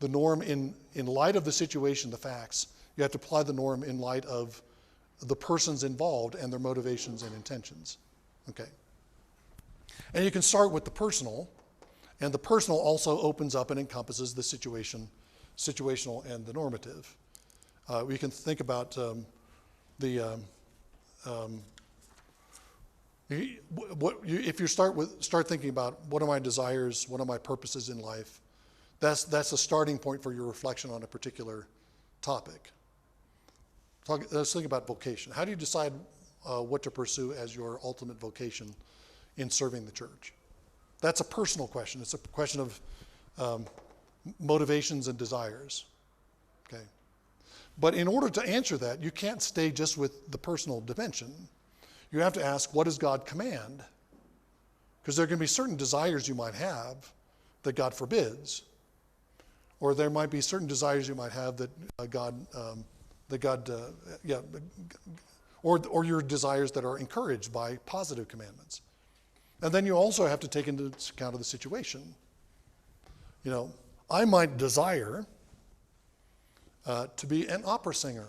the norm in light of the situation, the facts. You have to apply the norm in light of the persons involved and their motivations and intentions. Okay. And you can start with the personal, and the personal also opens up and encompasses the situational and the normative. We can think about if you start thinking about what are my desires, what are my purposes in life, that's a starting point for your reflection on a particular topic. Let's think about vocation. How do you decide what to pursue as your ultimate vocation in serving the church? That's a personal question. It's a question of motivations and desires. Okay. But in order to answer that, you can't stay just with the personal dimension. You have to ask, what does God command? Because there are going to be certain desires you might have that God forbids, or there might be certain desires you might have that or your desires that are encouraged by positive commandments. And then you also have to take into account of the situation. I might desire to be an opera singer.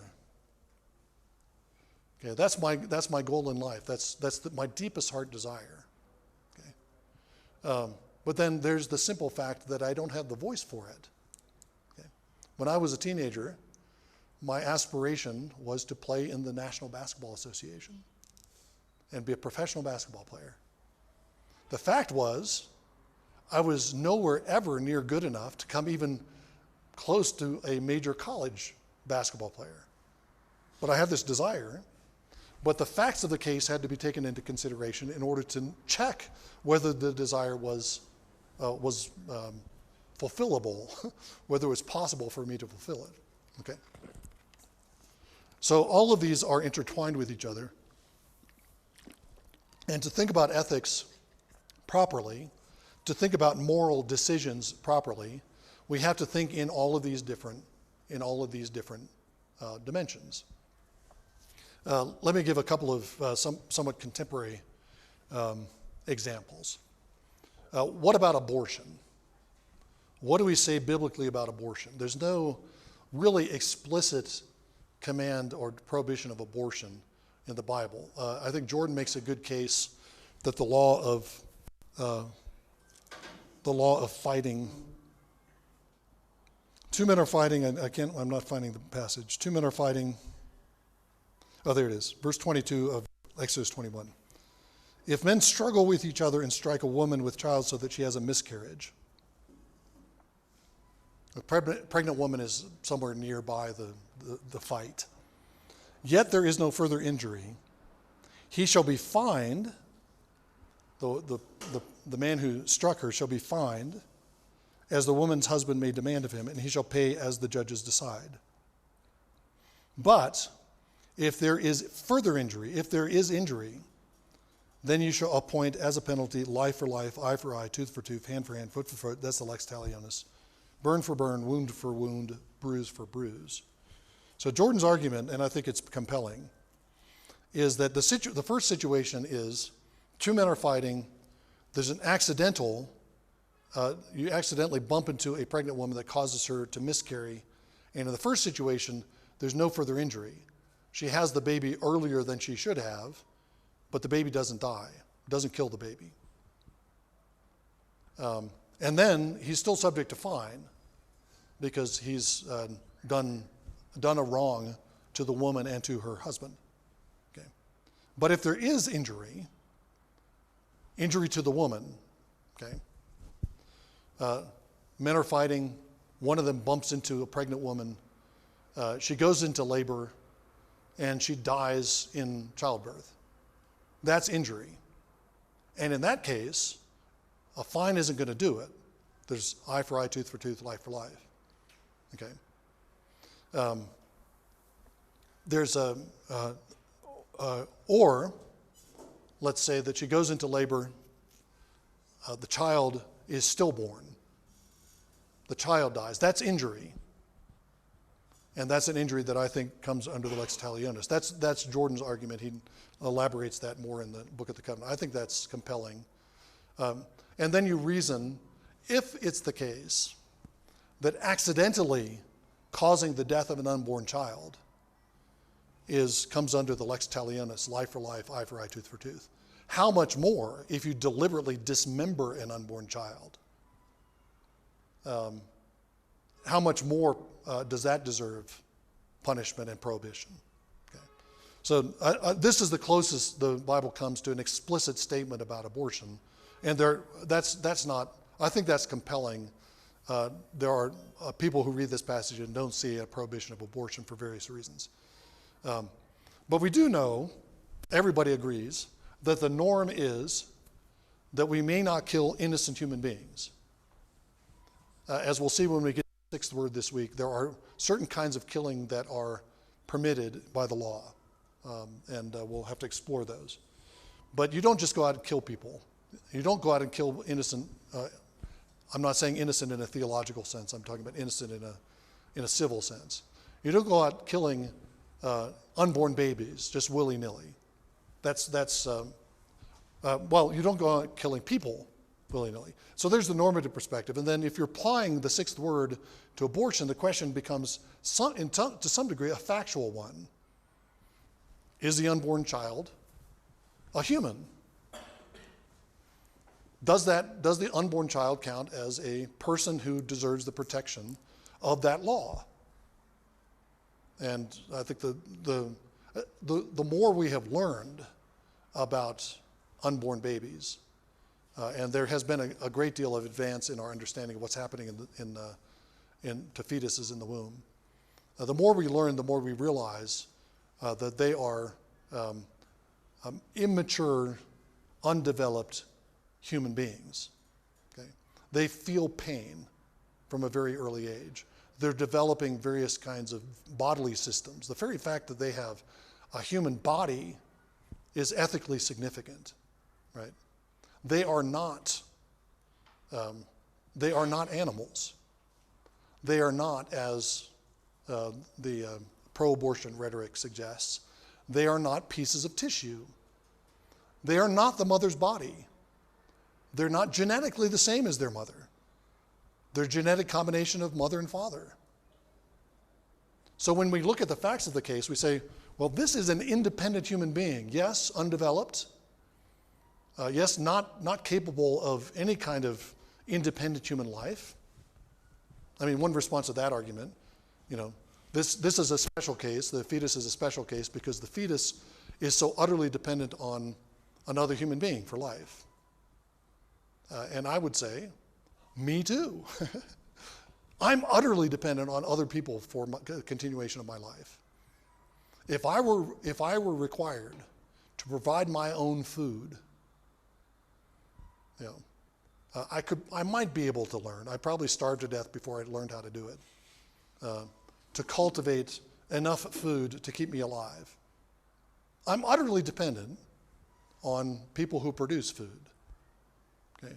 Okay, that's my goal in life. That's my deepest heart desire. Okay, but then there's the simple fact that I don't have the voice for it. Okay, when I was a teenager, my aspiration was to play in the National Basketball Association and be a professional basketball player. The fact was, I was nowhere ever near good enough to come even close to a major college basketball player. But I had this desire. But the facts of the case had to be taken into consideration in order to check whether the desire was fulfillable, whether it was possible for me to fulfill it. Okay. So all of these are intertwined with each other. And to think about ethics properly, to think about moral decisions properly, we have to think in all of these different dimensions. Let me give a couple of somewhat contemporary examples. What about abortion? What do we say biblically about abortion? There's no really explicit command or prohibition of abortion in the Bible. I think Jordan makes a good case that the law of fighting. Two men are fighting, and I'm not finding the passage. Two men are fighting. Oh, there it is. Verse 22 of Exodus 21. If men struggle with each other and strike a woman with child so that she has a miscarriage. A pregnant woman is somewhere nearby the fight. Yet there is no further injury. He shall be fined, the man who struck her shall be fined, as the woman's husband may demand of him, and he shall pay as the judges decide. But if there is further injury, then you shall appoint as a penalty life for life, eye for eye, tooth for tooth, hand for hand, foot for foot. That's the lex talionis. Burn for burn, wound for wound, bruise for bruise. So Jordan's argument, and I think it's compelling, is that the first situation is two men are fighting. There's an accidental, you accidentally bump into a pregnant woman that causes her to miscarry. And in the first situation, there's no further injury. She has the baby earlier than she should have, but the baby doesn't die, doesn't kill the baby. And then he's still subject to fine because he's done a wrong to the woman and to her husband. Okay. But if there is injury to the woman, okay, men are fighting, one of them bumps into a pregnant woman, she goes into labor, and she dies in childbirth. That's injury. And in that case, a fine isn't going to do it. There's eye for eye, tooth for tooth, life for life. Okay. There's or let's say that she goes into labor, the child is stillborn. The child dies. That's injury. And that's an injury that I think comes under the lex talionis. That's Jordan's argument. He elaborates that more in the Book of the Covenant. I think that's compelling. And then you reason, if it's the case that accidentally causing the death of an unborn child comes under the lex talionis, life for life, eye for eye, tooth for tooth, how much more if you deliberately dismember an unborn child? How much more does that deserve punishment and prohibition? Okay. So this is the closest the Bible comes to an explicit statement about abortion, and that's not. I think that's compelling. There are people who read this passage and don't see a prohibition of abortion for various reasons. But we do know, everybody agrees, that the norm is that we may not kill innocent human beings. As we'll see when we get to the sixth word this week, there are certain kinds of killing that are permitted by the law, and we'll have to explore those. But you don't just go out and kill people. You don't go out and kill innocent. I'm not saying innocent in a theological sense. I'm talking about innocent in a civil sense. You don't go out killing unborn babies just willy-nilly. Well, you don't go out killing people willy-nilly. So there's the normative perspective. And then if you're applying the sixth word to abortion, the question becomes, to some degree, a factual one. Is the unborn child a human? Does the unborn child count as a person who deserves the protection of that law? And I think the more we have learned about unborn babies, and there has been a great deal of advance in our understanding of what's happening to fetuses in the womb. The more we learn, the more we realize that they are immature, undeveloped human beings. Okay? They feel pain from a very early age. They're developing various kinds of bodily systems. The very fact that they have a human body is ethically significant, right? They are not animals. They are not, as the pro-abortion rhetoric suggests, they are not pieces of tissue. They are not the mother's body. They're not genetically the same as their mother. They're a genetic combination of mother and father. So when we look at the facts of the case, we say, well, this is an independent human being. Yes, undeveloped. Yes, not capable of any kind of independent human life. I mean, one response to that argument, this is a special case. The fetus is a special case because the fetus is so utterly dependent on another human being for life. And I would say, me too. I'm utterly dependent on other people for the continuation of my life. If I were required to provide my own food, I might be able to learn. I probably starved to death before I learned how to do it. To cultivate enough food to keep me alive. I'm utterly dependent on people who produce food. Okay.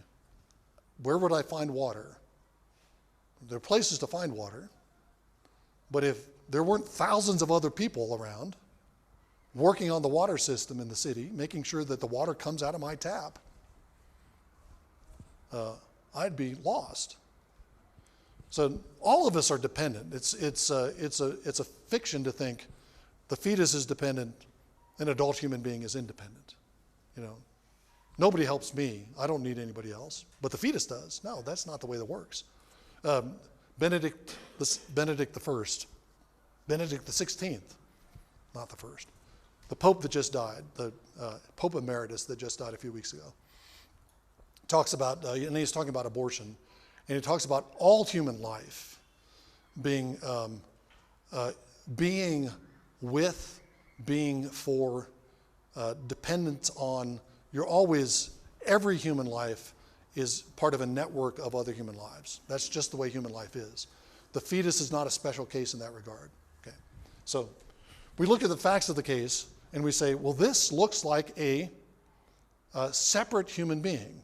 Where would I find water? There are places to find water, but if there weren't thousands of other people around working on the water system in the city, making sure that the water comes out of my tap, I'd be lost. So all of us are dependent. It's a fiction to think the fetus is dependent, an adult human being is independent. You know, nobody helps me. I don't need anybody else, but the fetus does. No, that's not the way that works. Benedict the First, Benedict the 16th, not the first, the Pope that just died, the Pope Emeritus that just died a few weeks ago, talks about, and he's talking about abortion, and he talks about all human life being with, being for, dependent on, every human life is part of a network of other human lives. That's just the way human life is. The fetus is not a special case in that regard. Okay. So we look at the facts of the case and we say, well, this looks like a separate human being.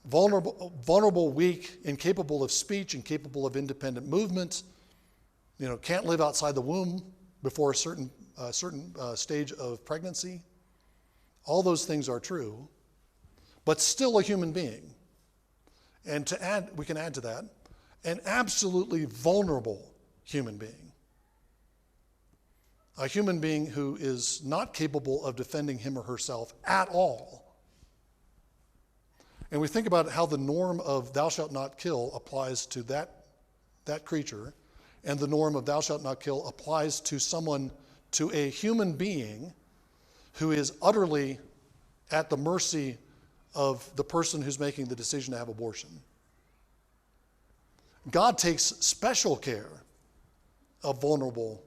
Vulnerable, weak, incapable of speech, incapable of independent movement, can't live outside the womb before a certain stage of pregnancy. All those things are true, but still a human being. And we can add to that, an absolutely vulnerable human being. A human being who is not capable of defending him or herself at all. And we think about how the norm of thou shalt not kill applies to that creature, and the norm of thou shalt not kill applies to a human being who is utterly at the mercy of the person who's making the decision to have abortion. God takes special care of vulnerable,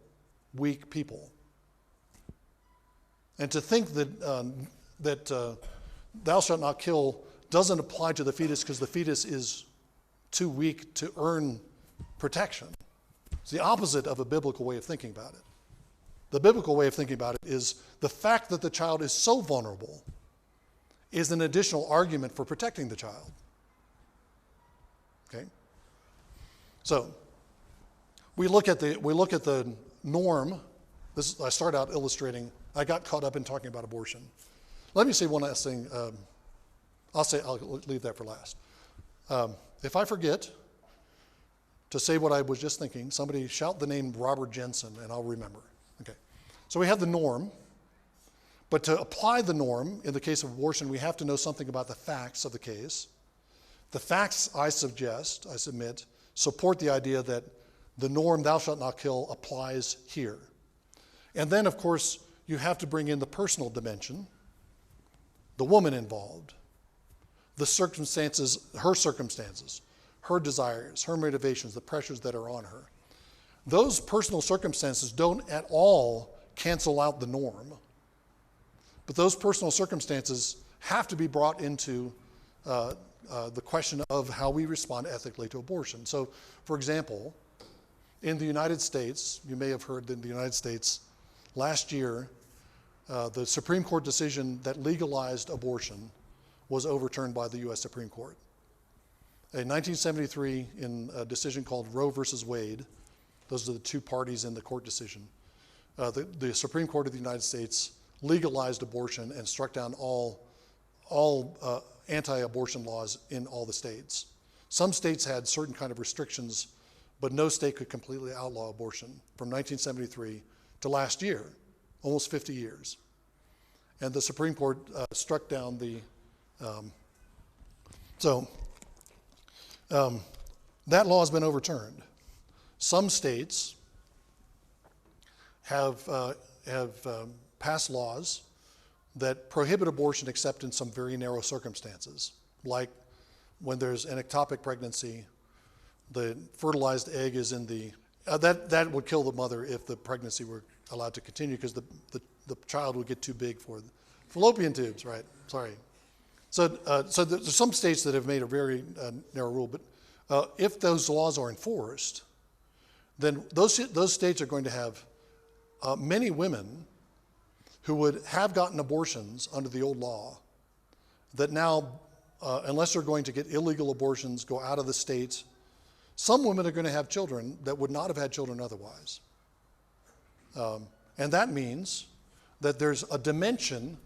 weak people. And to think that thou shalt not kill doesn't apply to the fetus because the fetus is too weak to earn protection. It's the opposite of a biblical way of thinking about it. The biblical way of thinking about it is the fact that the child is so vulnerable is an additional argument for protecting the child. Okay? So we look at the norm. I start out illustrating. I got caught up in talking about abortion. Let me say one last thing. I'll leave that for last. If I forget to say what I was just thinking, somebody shout the name Robert Jensen and I'll remember. Okay. So we have the norm, but to apply the norm in the case of abortion, we have to know something about the facts of the case. The facts I submit, support the idea that the norm thou shalt not kill applies here. And then, of course, you have to bring in the personal dimension, the woman involved, the circumstances, her desires, her motivations, the pressures that are on her. Those personal circumstances don't at all cancel out the norm. But those personal circumstances have to be brought into the question of how we respond ethically to abortion. So, for example, in the United States, you may have heard that in the United States, last year, the Supreme Court decision that legalized abortion was overturned by the U.S. Supreme Court. In 1973, in a decision called Roe versus Wade, those are the two parties in the court decision, the Supreme Court of the United States legalized abortion and struck down all anti-abortion laws in all the states. Some states had certain kind of restrictions, but no state could completely outlaw abortion from 1973 to last year, almost 50 years. And the Supreme Court struck down that law has been overturned. Some states have passed laws that prohibit abortion except in some very narrow circumstances, like when there's an ectopic pregnancy, the fertilized egg is in the, that would kill the mother if the pregnancy were allowed to continue because the child would get too big for the fallopian tubes, right? Sorry. So there's some states that have made a very narrow rule, but if those laws are enforced, then those states are going to have many women who would have gotten abortions under the old law that now, unless they're going to get illegal abortions, go out of the state. Some women are going to have children that would not have had children otherwise. And that means that there's a dimension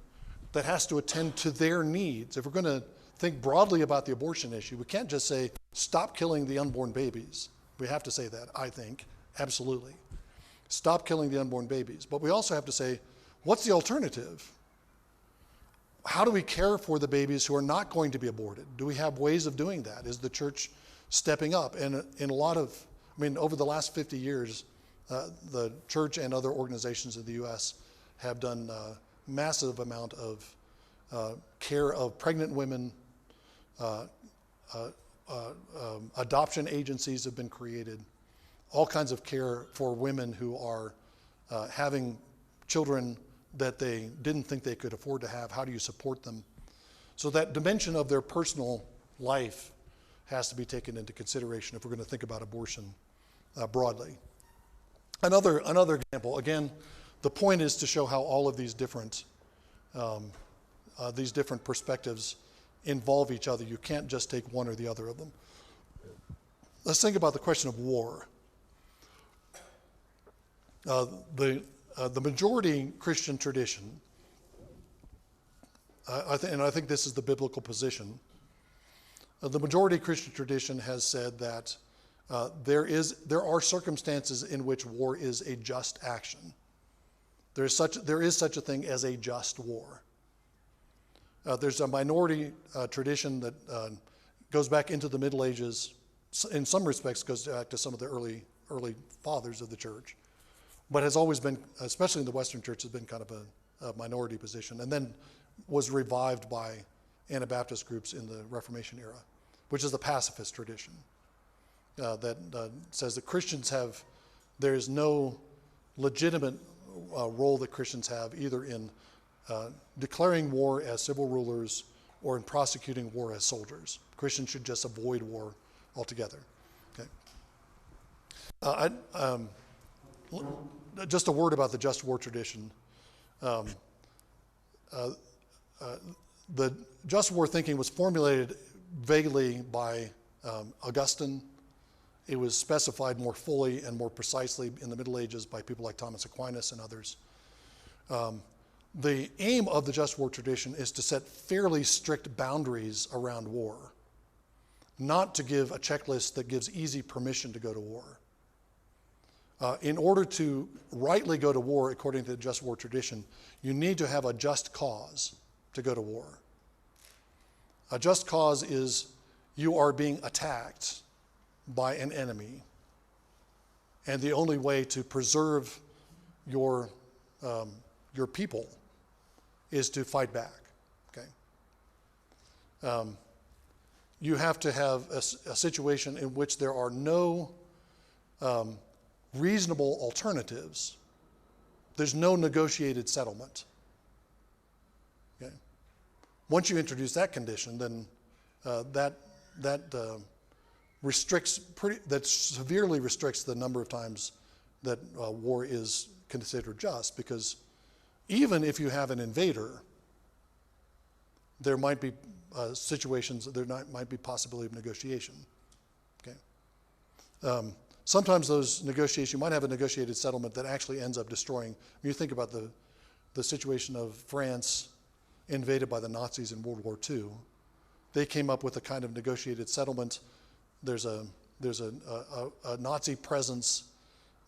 that has to attend to their needs. If we're going to think broadly about the abortion issue, we can't just say, stop killing the unborn babies. We have to say that, I think, absolutely. Stop killing the unborn babies. But we also have to say, what's the alternative? How do we care for the babies who are not going to be aborted? Do we have ways of doing that? Is the church stepping up? And in a lot of, over the last 50 years, the church and other organizations in the U.S. have done a massive amount of care of pregnant women. Adoption agencies have been created. All kinds of care for women who are having children that they didn't think they could afford to have. How do you support them? So that dimension of their personal life has to be taken into consideration if we're going to think about abortion broadly. Another example, again, the point is to show how all of these different perspectives involve each other. You can't just take one or the other of them. Let's think about the question of war. The majority Christian tradition, and I think this is the biblical position, the majority Christian tradition has said that there are circumstances in which war is a just action. There is such a thing as a just war. There's a minority tradition that goes back into the Middle Ages. In some respects, goes back to some of the early fathers of the church, but has always been, especially in the Western church, has been kind of a minority position, and then was revived by Anabaptist groups in the Reformation era, which is the pacifist tradition that says that there is no legitimate role that Christians have either in declaring war as civil rulers or in prosecuting war as soldiers. Christians should just avoid war altogether. Okay. Just a word about the just war tradition. The just war thinking was formulated vaguely by Augustine. It was specified more fully and more precisely in the Middle Ages by people like Thomas Aquinas and others. The aim of the just war tradition is to set fairly strict boundaries around war, not to give a checklist that gives easy permission to go to war. In order to rightly go to war, according to the just war tradition, you need to have a just cause to go to war. A just cause is you are being attacked by an enemy, and the only way to preserve your people is to fight back. Okay. You have to have a situation in which there are no reasonable alternatives. There's no negotiated settlement. Okay. Once you introduce that condition, then that severely restricts the number of times that war is considered just, because even if you have an invader, there might be situations, might be possibility of negotiation. Okay. Sometimes those negotiations, you might have a negotiated settlement that actually ends up destroying. When you think about the situation of France invaded by the Nazis in World War II, they came up with a kind of negotiated settlement. There's a Nazi presence,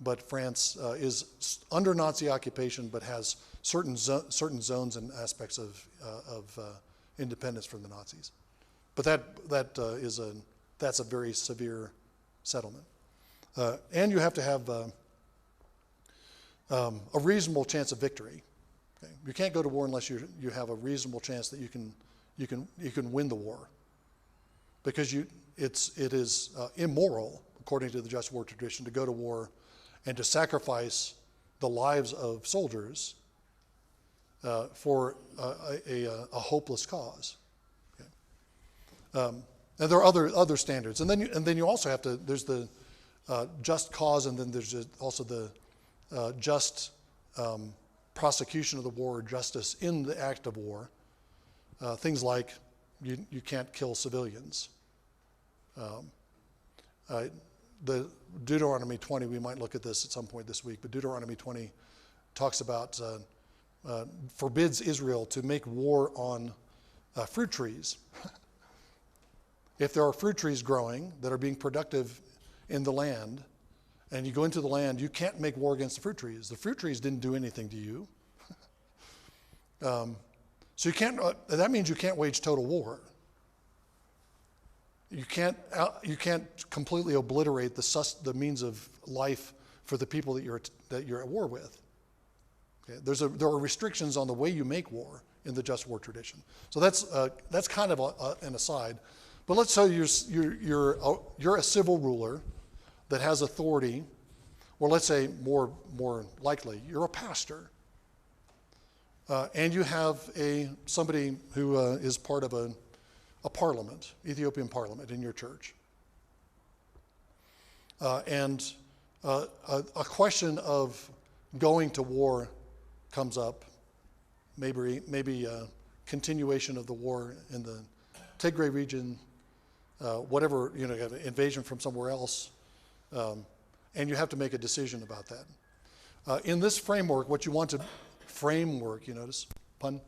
but France is under Nazi occupation, but has certain zones and aspects of independence from the Nazis. But that's a very severe settlement. And you have to have a reasonable chance of victory. Okay? You can't go to war unless you have a reasonable chance that you can win the war, because it is immoral, according to the just war tradition, to go to war and to sacrifice the lives of soldiers for a hopeless cause. And there are other standards. And then you also have to, there's the just cause, and then there's also the just prosecution of the war, or justice in the act of war. Things like you can't kill civilians. The Deuteronomy 20, we might look at this at some point this week, but Deuteronomy 20 talks about, forbids Israel to make war on fruit trees. If there are fruit trees growing that are being productive in the land, and you go into the land, you can't make war against the fruit trees. The fruit trees didn't do anything to you. So you can't. That means you can't wage total war. You can't completely obliterate the means of life for the people that you're at war with. Okay? There are restrictions on the way you make war in the just war tradition. So that's kind of an aside. But let's say you're a civil ruler that has authority, or let's say more likely, you're a pastor, and you have somebody who is part of a parliament, Ethiopian parliament in your church, and a question of going to war comes up, maybe a continuation of the war in the Tigray region. Whatever, invasion from somewhere else, and you have to make a decision about that. In this framework, you notice, pun?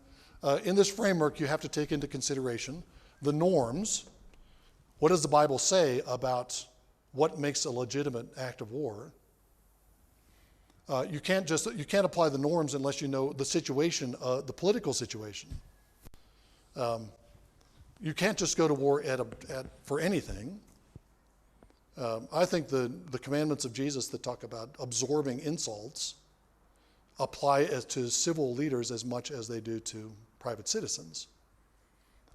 In this framework, you have to take into consideration the norms. What does the Bible say about what makes a legitimate act of war? You can't apply the norms unless you know the situation, the political situation. You can't just go to war for anything. I think the commandments of Jesus that talk about absorbing insults apply to civil leaders as much as they do to private citizens.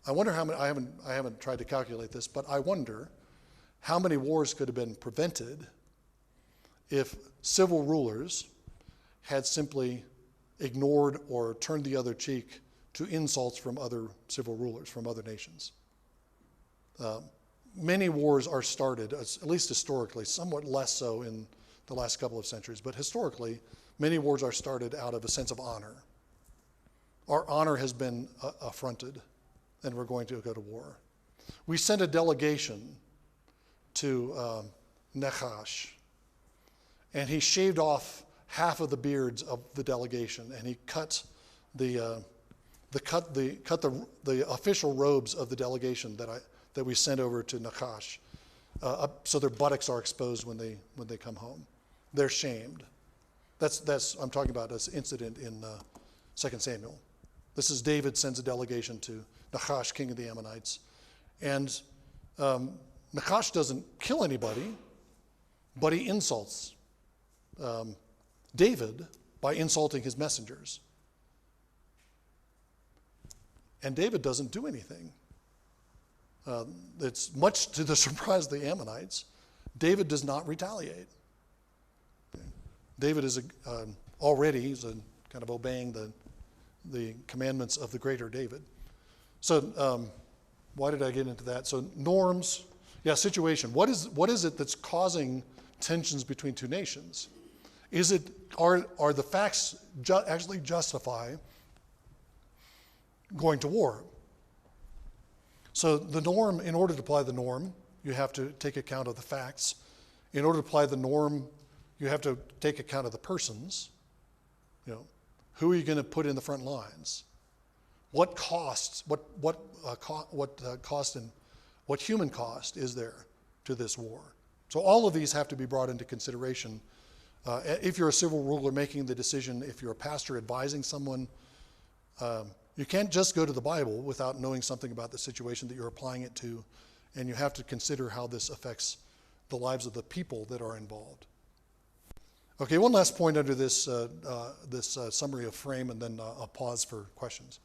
I wonder how many. I haven't tried to calculate this, but I wonder how many wars could have been prevented if civil rulers had simply ignored or turned the other cheek to insults from other civil rulers, from other nations. Many wars are started, at least historically, somewhat less so in the last couple of centuries, but historically, many wars are started out of a sense of honor. Our honor has been affronted, and we're going to go to war. We sent a delegation to Nachash, and he shaved off half of the beards of the delegation, and he cut the official robes of the delegation that we sent over to Nachash, so their buttocks are exposed when they come home. They're shamed. That's I'm talking about this incident in 2 Samuel. This is David sends a delegation to Nachash, king of the Ammonites, and Nachash doesn't kill anybody, but he insults David by insulting his messengers. And David doesn't do anything. It's much to the surprise of the Ammonites. David does not retaliate. Okay. David is he's kind of obeying the commandments of the greater David. So why did I get into that? So norms, situation. What is it that's causing tensions between two nations? Are the facts actually justify going to war? So the norm, in order to apply the norm, you have to take account of the facts. In order to apply the norm, you have to take account of the persons. Who are you going to put in the front lines? What costs? What cost and what human cost is there to this war? So all of these have to be brought into consideration. If you're a civil ruler making the decision, if you're a pastor advising someone, you can't just go to the Bible without knowing something about the situation that you're applying it to, and you have to consider how this affects the lives of the people that are involved. Okay, one last point under this summary of frame, and then I'll pause for questions.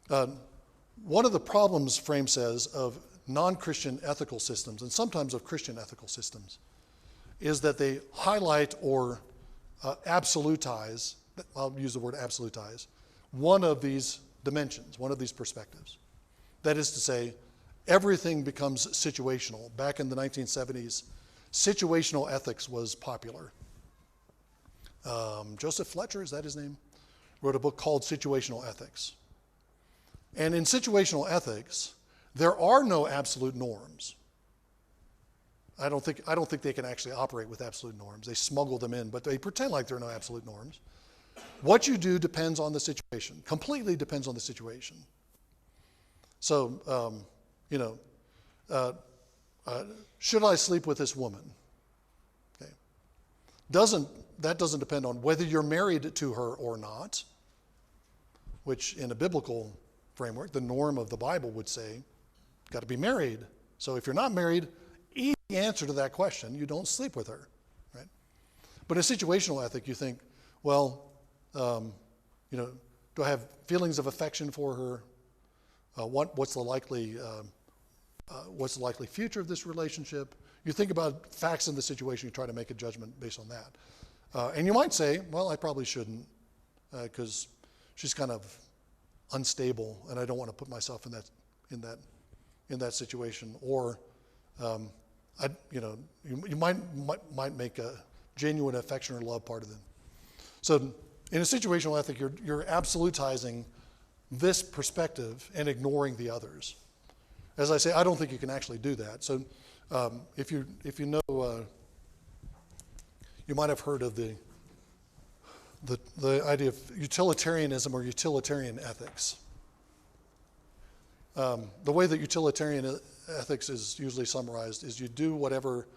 One of the problems, frame says, of non-Christian ethical systems, and sometimes of Christian ethical systems, is that they highlight or absolutize, I'll use the word absolutize, one of these dimensions, one of these perspectives. That is to say, everything becomes situational. Back in the 1970s, situational ethics was popular. Joseph Fletcher, is that his name? Wrote a book called Situational Ethics. And in situational ethics, there are no absolute norms. I don't think they can actually operate with absolute norms. They smuggle them in, but they pretend like there are no absolute norms. What you do depends on the situation, completely depends on the situation. So, should I sleep with this woman? Okay. That doesn't depend on whether you're married to her or not, which in a biblical framework, the norm of the Bible would say, got to be married. So if you're not married, easy answer to that question, you don't sleep with her, right? But in situational ethic, you think, well, do I have feelings of affection for her? What's the likely future of this relationship? You think about facts in the situation, you try to make a judgment based on that. And you might say, well, I probably shouldn't, because she's kind of unstable, and I don't want to put myself in that situation. Or, you might make a genuine affection or love part of them. So, in a situational ethic, you're absolutizing this perspective and ignoring the others. As I say, I don't think you can actually do that. So, if you know, you might have heard of the idea of utilitarianism or utilitarian ethics. The way that utilitarian ethics is usually summarized is you do whatever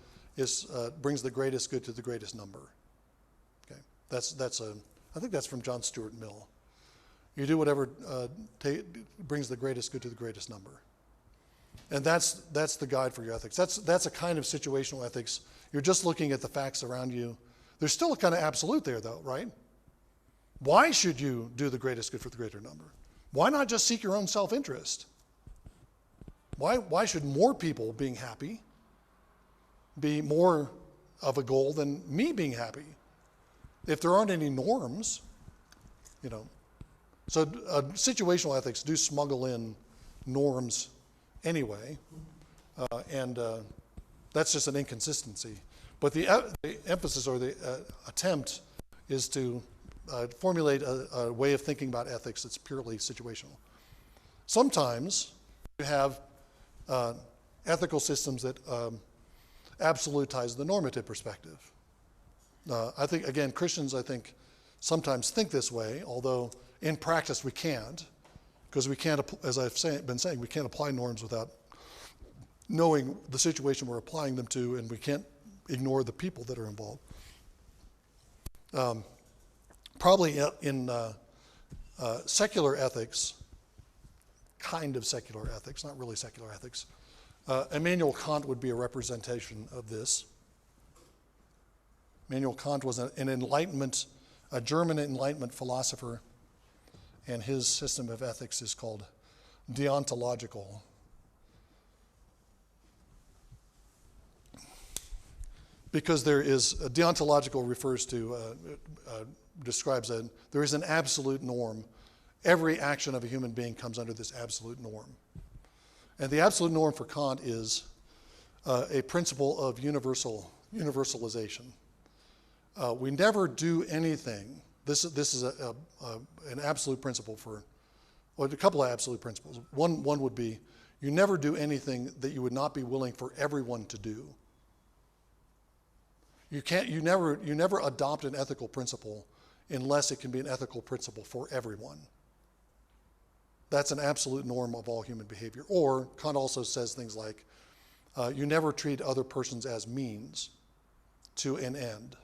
brings the greatest good to the greatest number. Okay, I think that's from John Stuart Mill. You do whatever brings the greatest good to the greatest number. And that's the guide for your ethics. That's a kind of situational ethics. You're just looking at the facts around you. There's still a kind of absolute there, though, right? Why should you do the greatest good for the greater number? Why not just seek your own self-interest? Why should more people being happy be more of a goal than me being happy? If there aren't any norms, So situational ethics do smuggle in norms anyway, and that's just an inconsistency. But the emphasis or the attempt is to formulate a way of thinking about ethics that's purely situational. Sometimes you have ethical systems that absolutize the normative perspective. I think, again, Christians, sometimes think this way, although in practice we can't, because we can't, as I've been saying, we can't apply norms without knowing the situation we're applying them to, and we can't ignore the people that are involved. Probably in secular ethics, kind of secular ethics, not really secular ethics, Immanuel Kant would be a representation of this. Immanuel Kant was a German Enlightenment philosopher, and his system of ethics is called deontological. Because deontological refers to, describes there is an absolute norm. Every action of a human being comes under this absolute norm. And the absolute norm for Kant is a principle of universalization. We never do anything. This is an absolute principle a couple of absolute principles. One would be, you never do anything that you would not be willing for everyone to do. You never adopt an ethical principle unless it can be an ethical principle for everyone. That's an absolute norm of all human behavior. Or Kant also says things like, you never treat other persons as means to an end.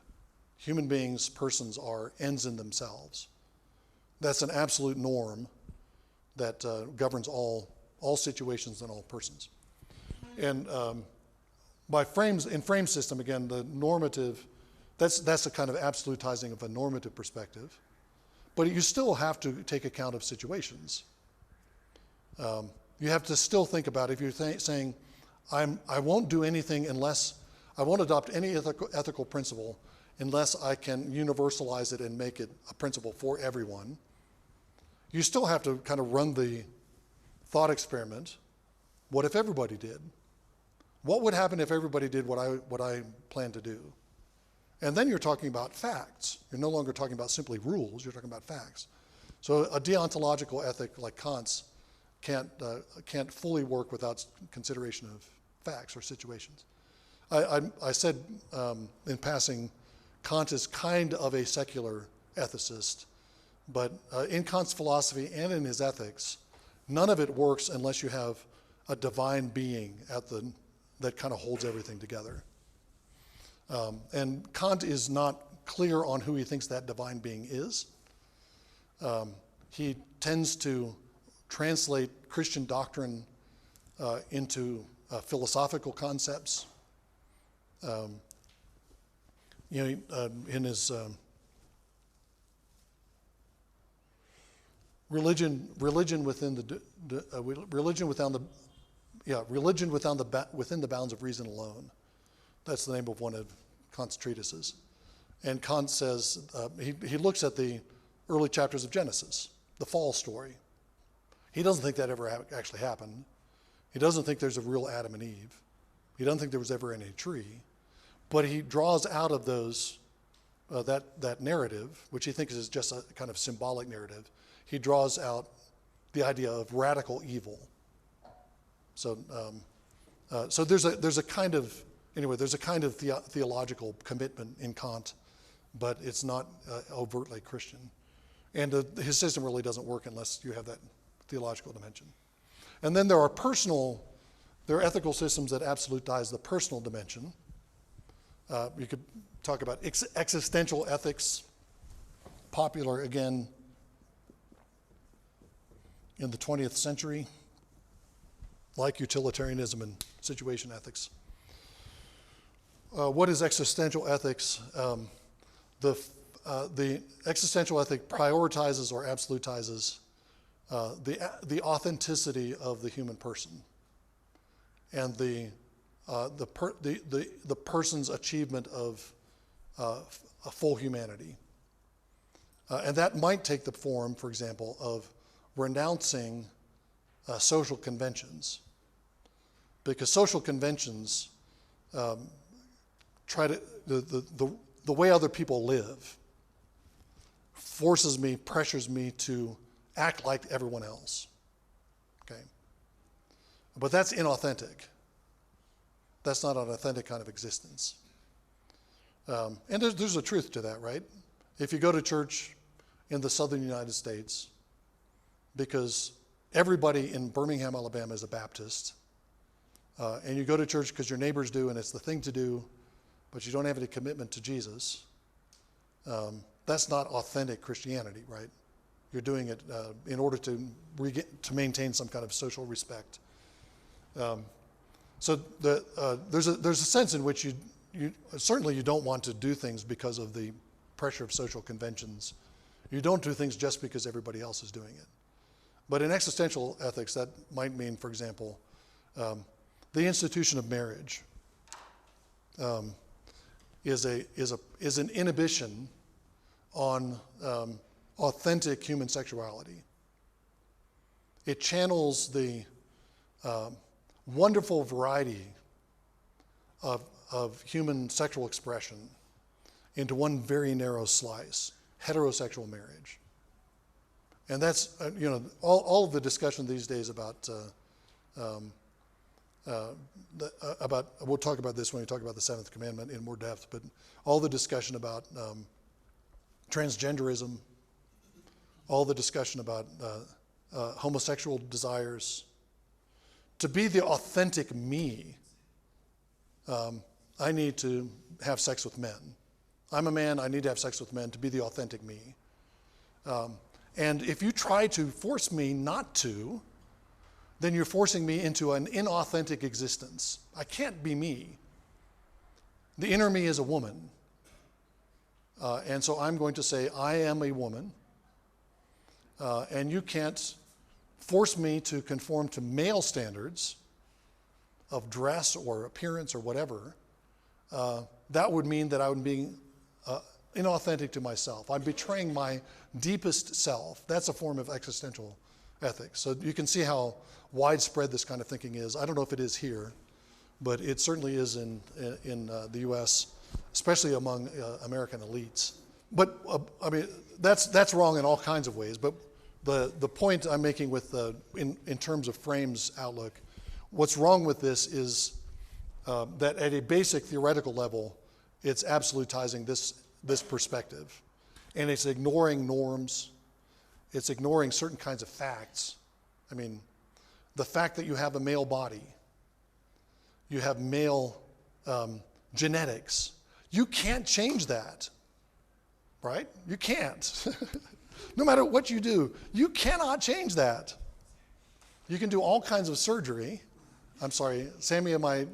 Human beings, persons are ends in themselves. That's an absolute norm that governs all situations and all persons. And in frame system, again, the normative, that's a kind of absolutizing of a normative perspective. But you still have to take account of situations. You have to still think about, if you're saying, I won't do anything I won't adopt any ethical principle unless I can universalize it and make it a principle for everyone. You still have to kind of run the thought experiment What if everybody did? What would happen if everybody did what I plan to do? And then you're talking about facts. You're no longer talking about simply rules. You're talking about facts. So a deontological ethic like Kant's can't fully work without consideration of facts or situations. I said in passing, Kant is kind of a secular ethicist, but in Kant's philosophy and in his ethics, none of it works unless you have a divine being that kind of holds everything together. And Kant is not clear on who he thinks that divine being is. He tends to translate Christian doctrine into philosophical concepts. In his religion within the bounds of reason alone. That's the name of one of Kant's treatises. And Kant says he looks at the early chapters of Genesis, the fall story. He doesn't think that ever actually happened. He doesn't think there's a real Adam and Eve. He doesn't think there was ever any tree. But he draws out of those that narrative, which he thinks is just a kind of symbolic narrative. He draws out the idea of radical evil. So there's a kind of theological commitment in Kant, but it's not overtly Christian. And his system really doesn't work unless you have that theological dimension. And then there are ethical systems that absolutize the personal dimension. You could talk about existential ethics, popular again in the 20th century, like utilitarianism and situation ethics. What is existential ethics? The existential ethic prioritizes or absolutizes the authenticity of the human person and the person's achievement of a full humanity. And that might take the form, for example, of renouncing social conventions, because social conventions the way other people live pressures me to act like everyone else. Okay, but that's inauthentic. That's not an authentic kind of existence. And there's a truth to that, right? If you go to church in the southern United States, because everybody in Birmingham, Alabama is a Baptist, and you go to church because your neighbors do and it's the thing to do, but you don't have any commitment to Jesus, that's not authentic Christianity, right? You're doing it in order to maintain some kind of social respect. So there's a sense in which you certainly you don't want to do things because of the pressure of social conventions. You don't do things just because everybody else is doing it. But in existential ethics, that might mean, for example, the institution of marriage is an inhibition on authentic human sexuality. It channels the wonderful variety of human sexual expression into one very narrow slice, heterosexual marriage. And that's, all of the discussion these days about, we'll talk about this when we talk about the seventh commandment in more depth, but all the discussion about transgenderism, all the discussion about homosexual desires. To be the authentic me, I need to have sex with men. I'm a man, I need to have sex with men to be the authentic me. And if you try to force me not to, then you're forcing me into an inauthentic existence. I can't be me. The inner me is a woman. And so I'm going to say, I am a woman. And you can't force me to conform to male standards of dress or appearance or whatever. That would mean that I would be inauthentic to myself. I'm betraying my deepest self. That's a form of existential ethics. So you can see how widespread this kind of thinking is. I don't know if it is here, but it certainly is in the U.S., especially among American elites. But I mean, that's wrong in all kinds of ways. But the point I'm making with in terms of Frame's outlook, what's wrong with this is that at a basic theoretical level, it's absolutizing this perspective, and it's ignoring norms. It's ignoring certain kinds of facts. I mean, the fact that you have a male body, you have male genetics, you can't change that, right? You can't. No matter what you do, you cannot change that. You can do all kinds of surgery. I'm sorry, Sammy, am I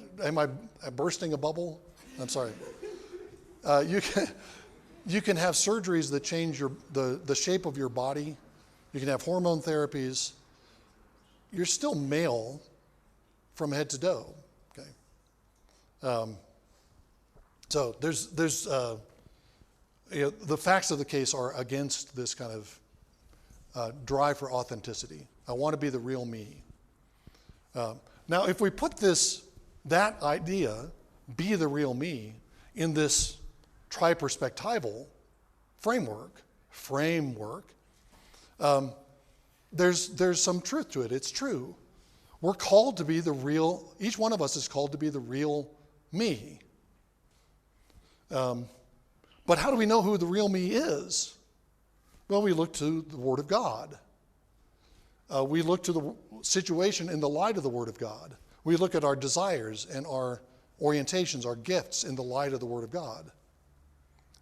bursting a bubble? I'm sorry. You can have surgeries that change the shape of your body. You can have hormone therapies. You're still male from head to toe. Okay. So there's the facts of the case are against this kind of drive for authenticity. I want to be the real me. Now, if we put that idea, be the real me, in this tri-perspectival framework, there's some truth to it. It's true. We're called to be the real, each one of us is called to be the real me. But how do we know who the real me is? Well, we look to the Word of God. We look to the situation in the light of the Word of God. We look at our desires and our orientations, our gifts in the light of the Word of God.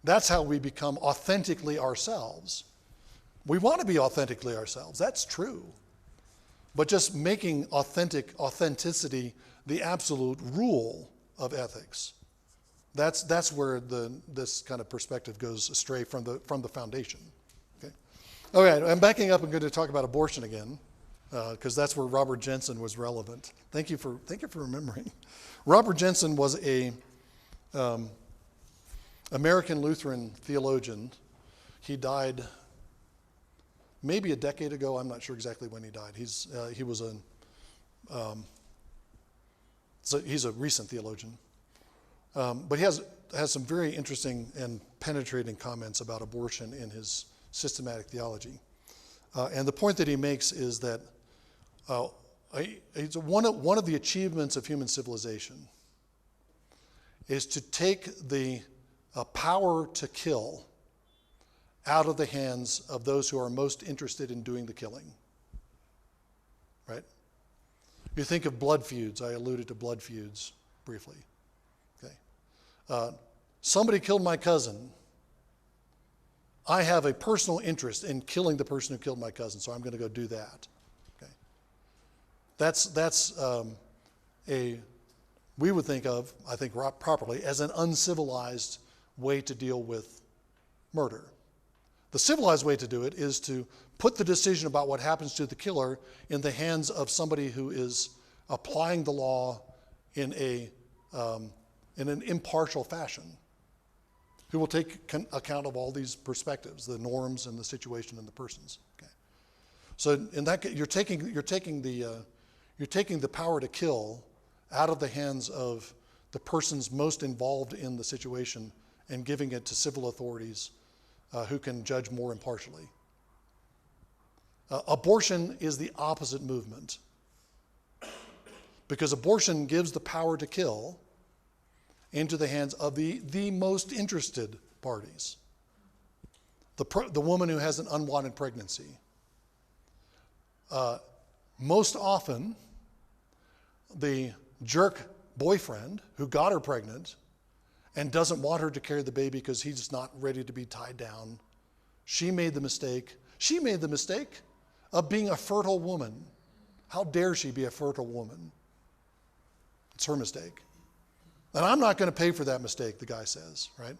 That's how we become authentically ourselves. We want to be authentically ourselves. That's true. But just making authenticity the absolute rule of ethics, that's where this kind of perspective goes astray from the foundation. Okay. All right, I'm backing up and going to talk about abortion again, because that's where Robert Jensen was relevant. Thank you for remembering. Robert Jensen was a American Lutheran theologian. He died maybe a decade ago. I'm not sure exactly when he died. He's a recent theologian, but he has some very interesting and penetrating comments about abortion in his systematic theology. And the point that he makes is that one of the achievements of human civilization is to take the power to kill out of the hands of those who are most interested in doing the killing. Right? You think of blood feuds. I alluded to blood feuds briefly. Okay. Somebody killed my cousin. I have a personal interest in killing the person who killed my cousin, so I'm going to go do that. Okay. That's we would think of, I think properly, as an uncivilized way to deal with murder. The civilized way to do it is to put the decision about what happens to the killer in the hands of somebody who is applying the law in an impartial fashion, who will take account of all these perspectives, the norms and the situation and the persons. Okay. So in that case, you're taking the power to kill out of the hands of the persons most involved in the situation and giving it to civil authorities who can judge more impartially. Abortion is the opposite movement, because abortion gives the power to kill into the hands of the most interested parties. The woman who has an unwanted pregnancy. Most often, the jerk boyfriend who got her pregnant and doesn't want her to carry the baby because he's not ready to be tied down. She made the mistake of being a fertile woman. How dare she be a fertile woman? It's her mistake. And I'm not going to pay for that mistake, the guy says, right?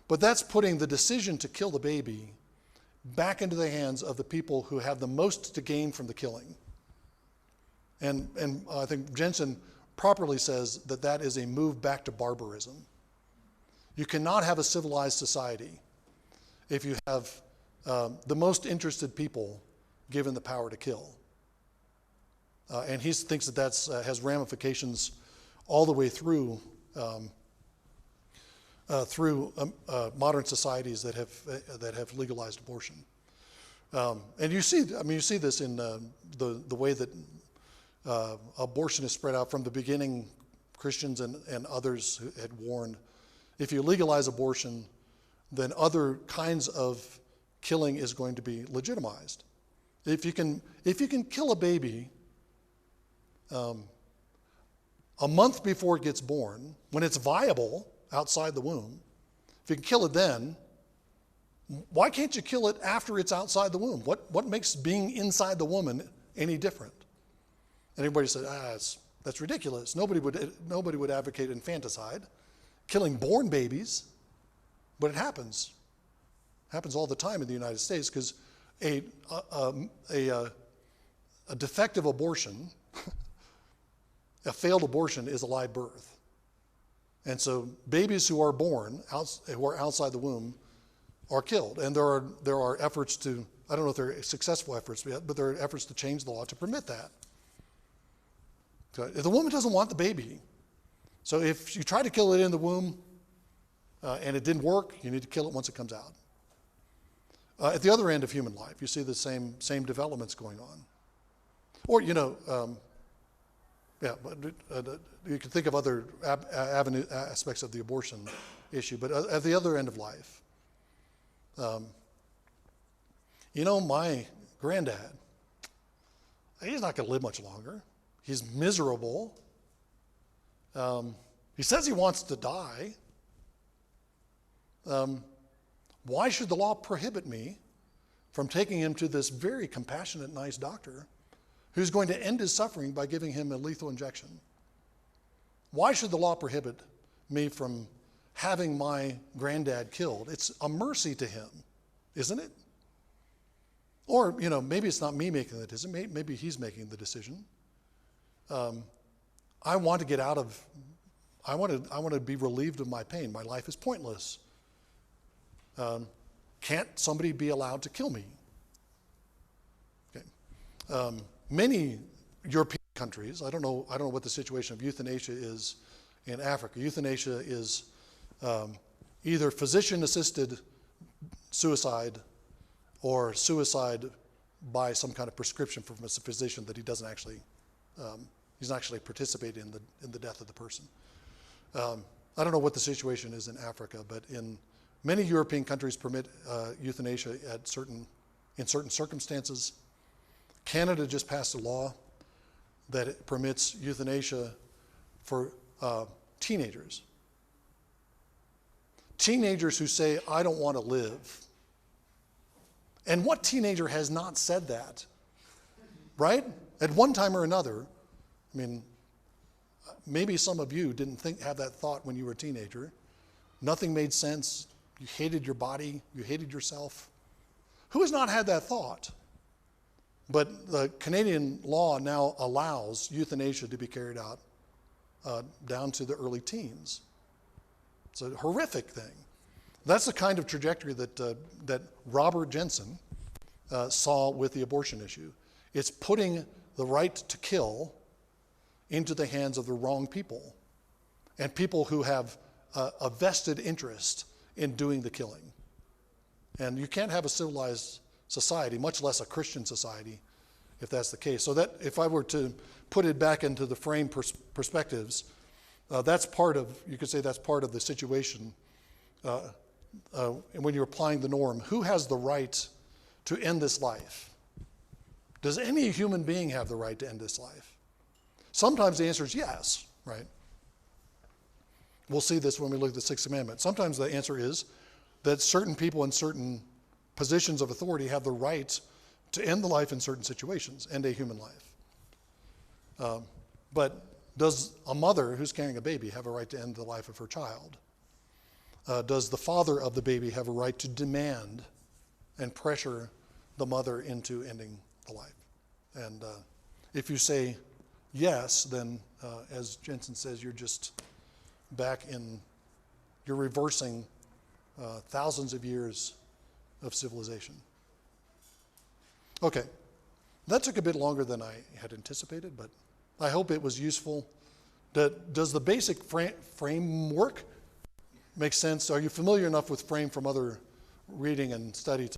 But that's putting the decision to kill the baby back into the hands of the people who have the most to gain from the killing. And I think Jensen properly says that is a move back to barbarism. You cannot have a civilized society if you have the most interested people given the power to kill. And he thinks that that's has ramifications all the way through modern societies that have legalized abortion. And you see this in the way that abortion is spread out from the beginning. Christians and others had warned, if you legalize abortion, then other kinds of killing is going to be legitimized. If you can kill a baby a month before it gets born, when it's viable outside the womb, if you can kill it then, why can't you kill it after it's outside the womb? What makes being inside the woman any different? And everybody said, that's ridiculous. Nobody would advocate infanticide, killing born babies, but it happens. It happens all the time in the United States because a defective abortion, a failed abortion, is a live birth. And so babies who are born, who are outside the womb, are killed. And there are efforts to, I don't know if they're successful efforts yet, but there are efforts to change the law to permit that. So if the woman doesn't want the baby, so if you try to kill it in the womb and it didn't work, you need to kill it once it comes out. At the other end of human life, you see the same developments going on. Or, you can think of other aspects of the abortion issue, but at the other end of life, my granddad, he's not going to live much longer. He's miserable. He says he wants to die. Why should the law prohibit me from taking him to this very compassionate, nice doctor who's going to end his suffering by giving him a lethal injection? Why should the law prohibit me from having my granddad killed? It's a mercy to him, isn't it? Or, maybe it's not me making the decision. Maybe he's making the decision. I want to get out of, I want to be relieved of my pain. My life is pointless. Can't somebody be allowed to kill me? Okay. Many European countries, I don't know what the situation of euthanasia is in Africa. Euthanasia is either physician-assisted suicide or suicide by some kind of prescription from a physician that he doesn't actually, he's not actually participating in the death of the person. I don't know what the situation is in Africa, but in many European countries permit euthanasia in certain circumstances. Canada just passed a law that it permits euthanasia for teenagers. Teenagers who say, I don't want to live. And what teenager has not said that? Right? At one time or another. I mean, maybe some of you didn't have that thought when you were a teenager. Nothing made sense. You hated your body. You hated yourself. Who has not had that thought? But the Canadian law now allows euthanasia to be carried out down to the early teens. It's a horrific thing. That's the kind of trajectory that Robert Jensen saw with the abortion issue. It's putting the right to kill into the hands of the wrong people, and people who have a vested interest in doing the killing. And you can't have a civilized society, much less a Christian society, if that's the case. So that if I were to put it back into the frame perspectives, that's part of, you could say that's part of the situation. When you're applying the norm, who has the right to end this life? Does any human being have the right to end this life? Sometimes the answer is yes, right? We'll see this when we look at the Sixth Amendment. Sometimes the answer is that certain people in certain positions of authority have the right to end the life in certain situations, end a human life. But does a mother who's carrying a baby have a right to end the life of her child? Does the father of the baby have a right to demand and pressure the mother into ending the life? And if you say yes, then as Jensen says, you're just you're reversing thousands of years of civilization. Okay, That took a bit longer than I had anticipated, but I hope it was useful. Does the basic framework make sense? Are you familiar enough with frame from other reading and study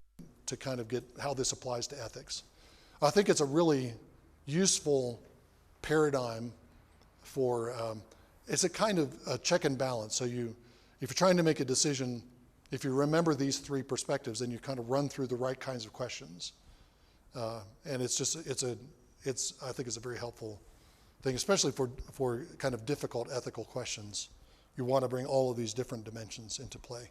to kind of get how this applies to ethics? I think it's a really useful paradigm for, it's a kind of a check and balance. So if you're trying to make a decision, if you remember these three perspectives, then you kind of run through the right kinds of questions. And I think it's a very helpful thing, especially for kind of difficult ethical questions. You want to bring all of these different dimensions into play.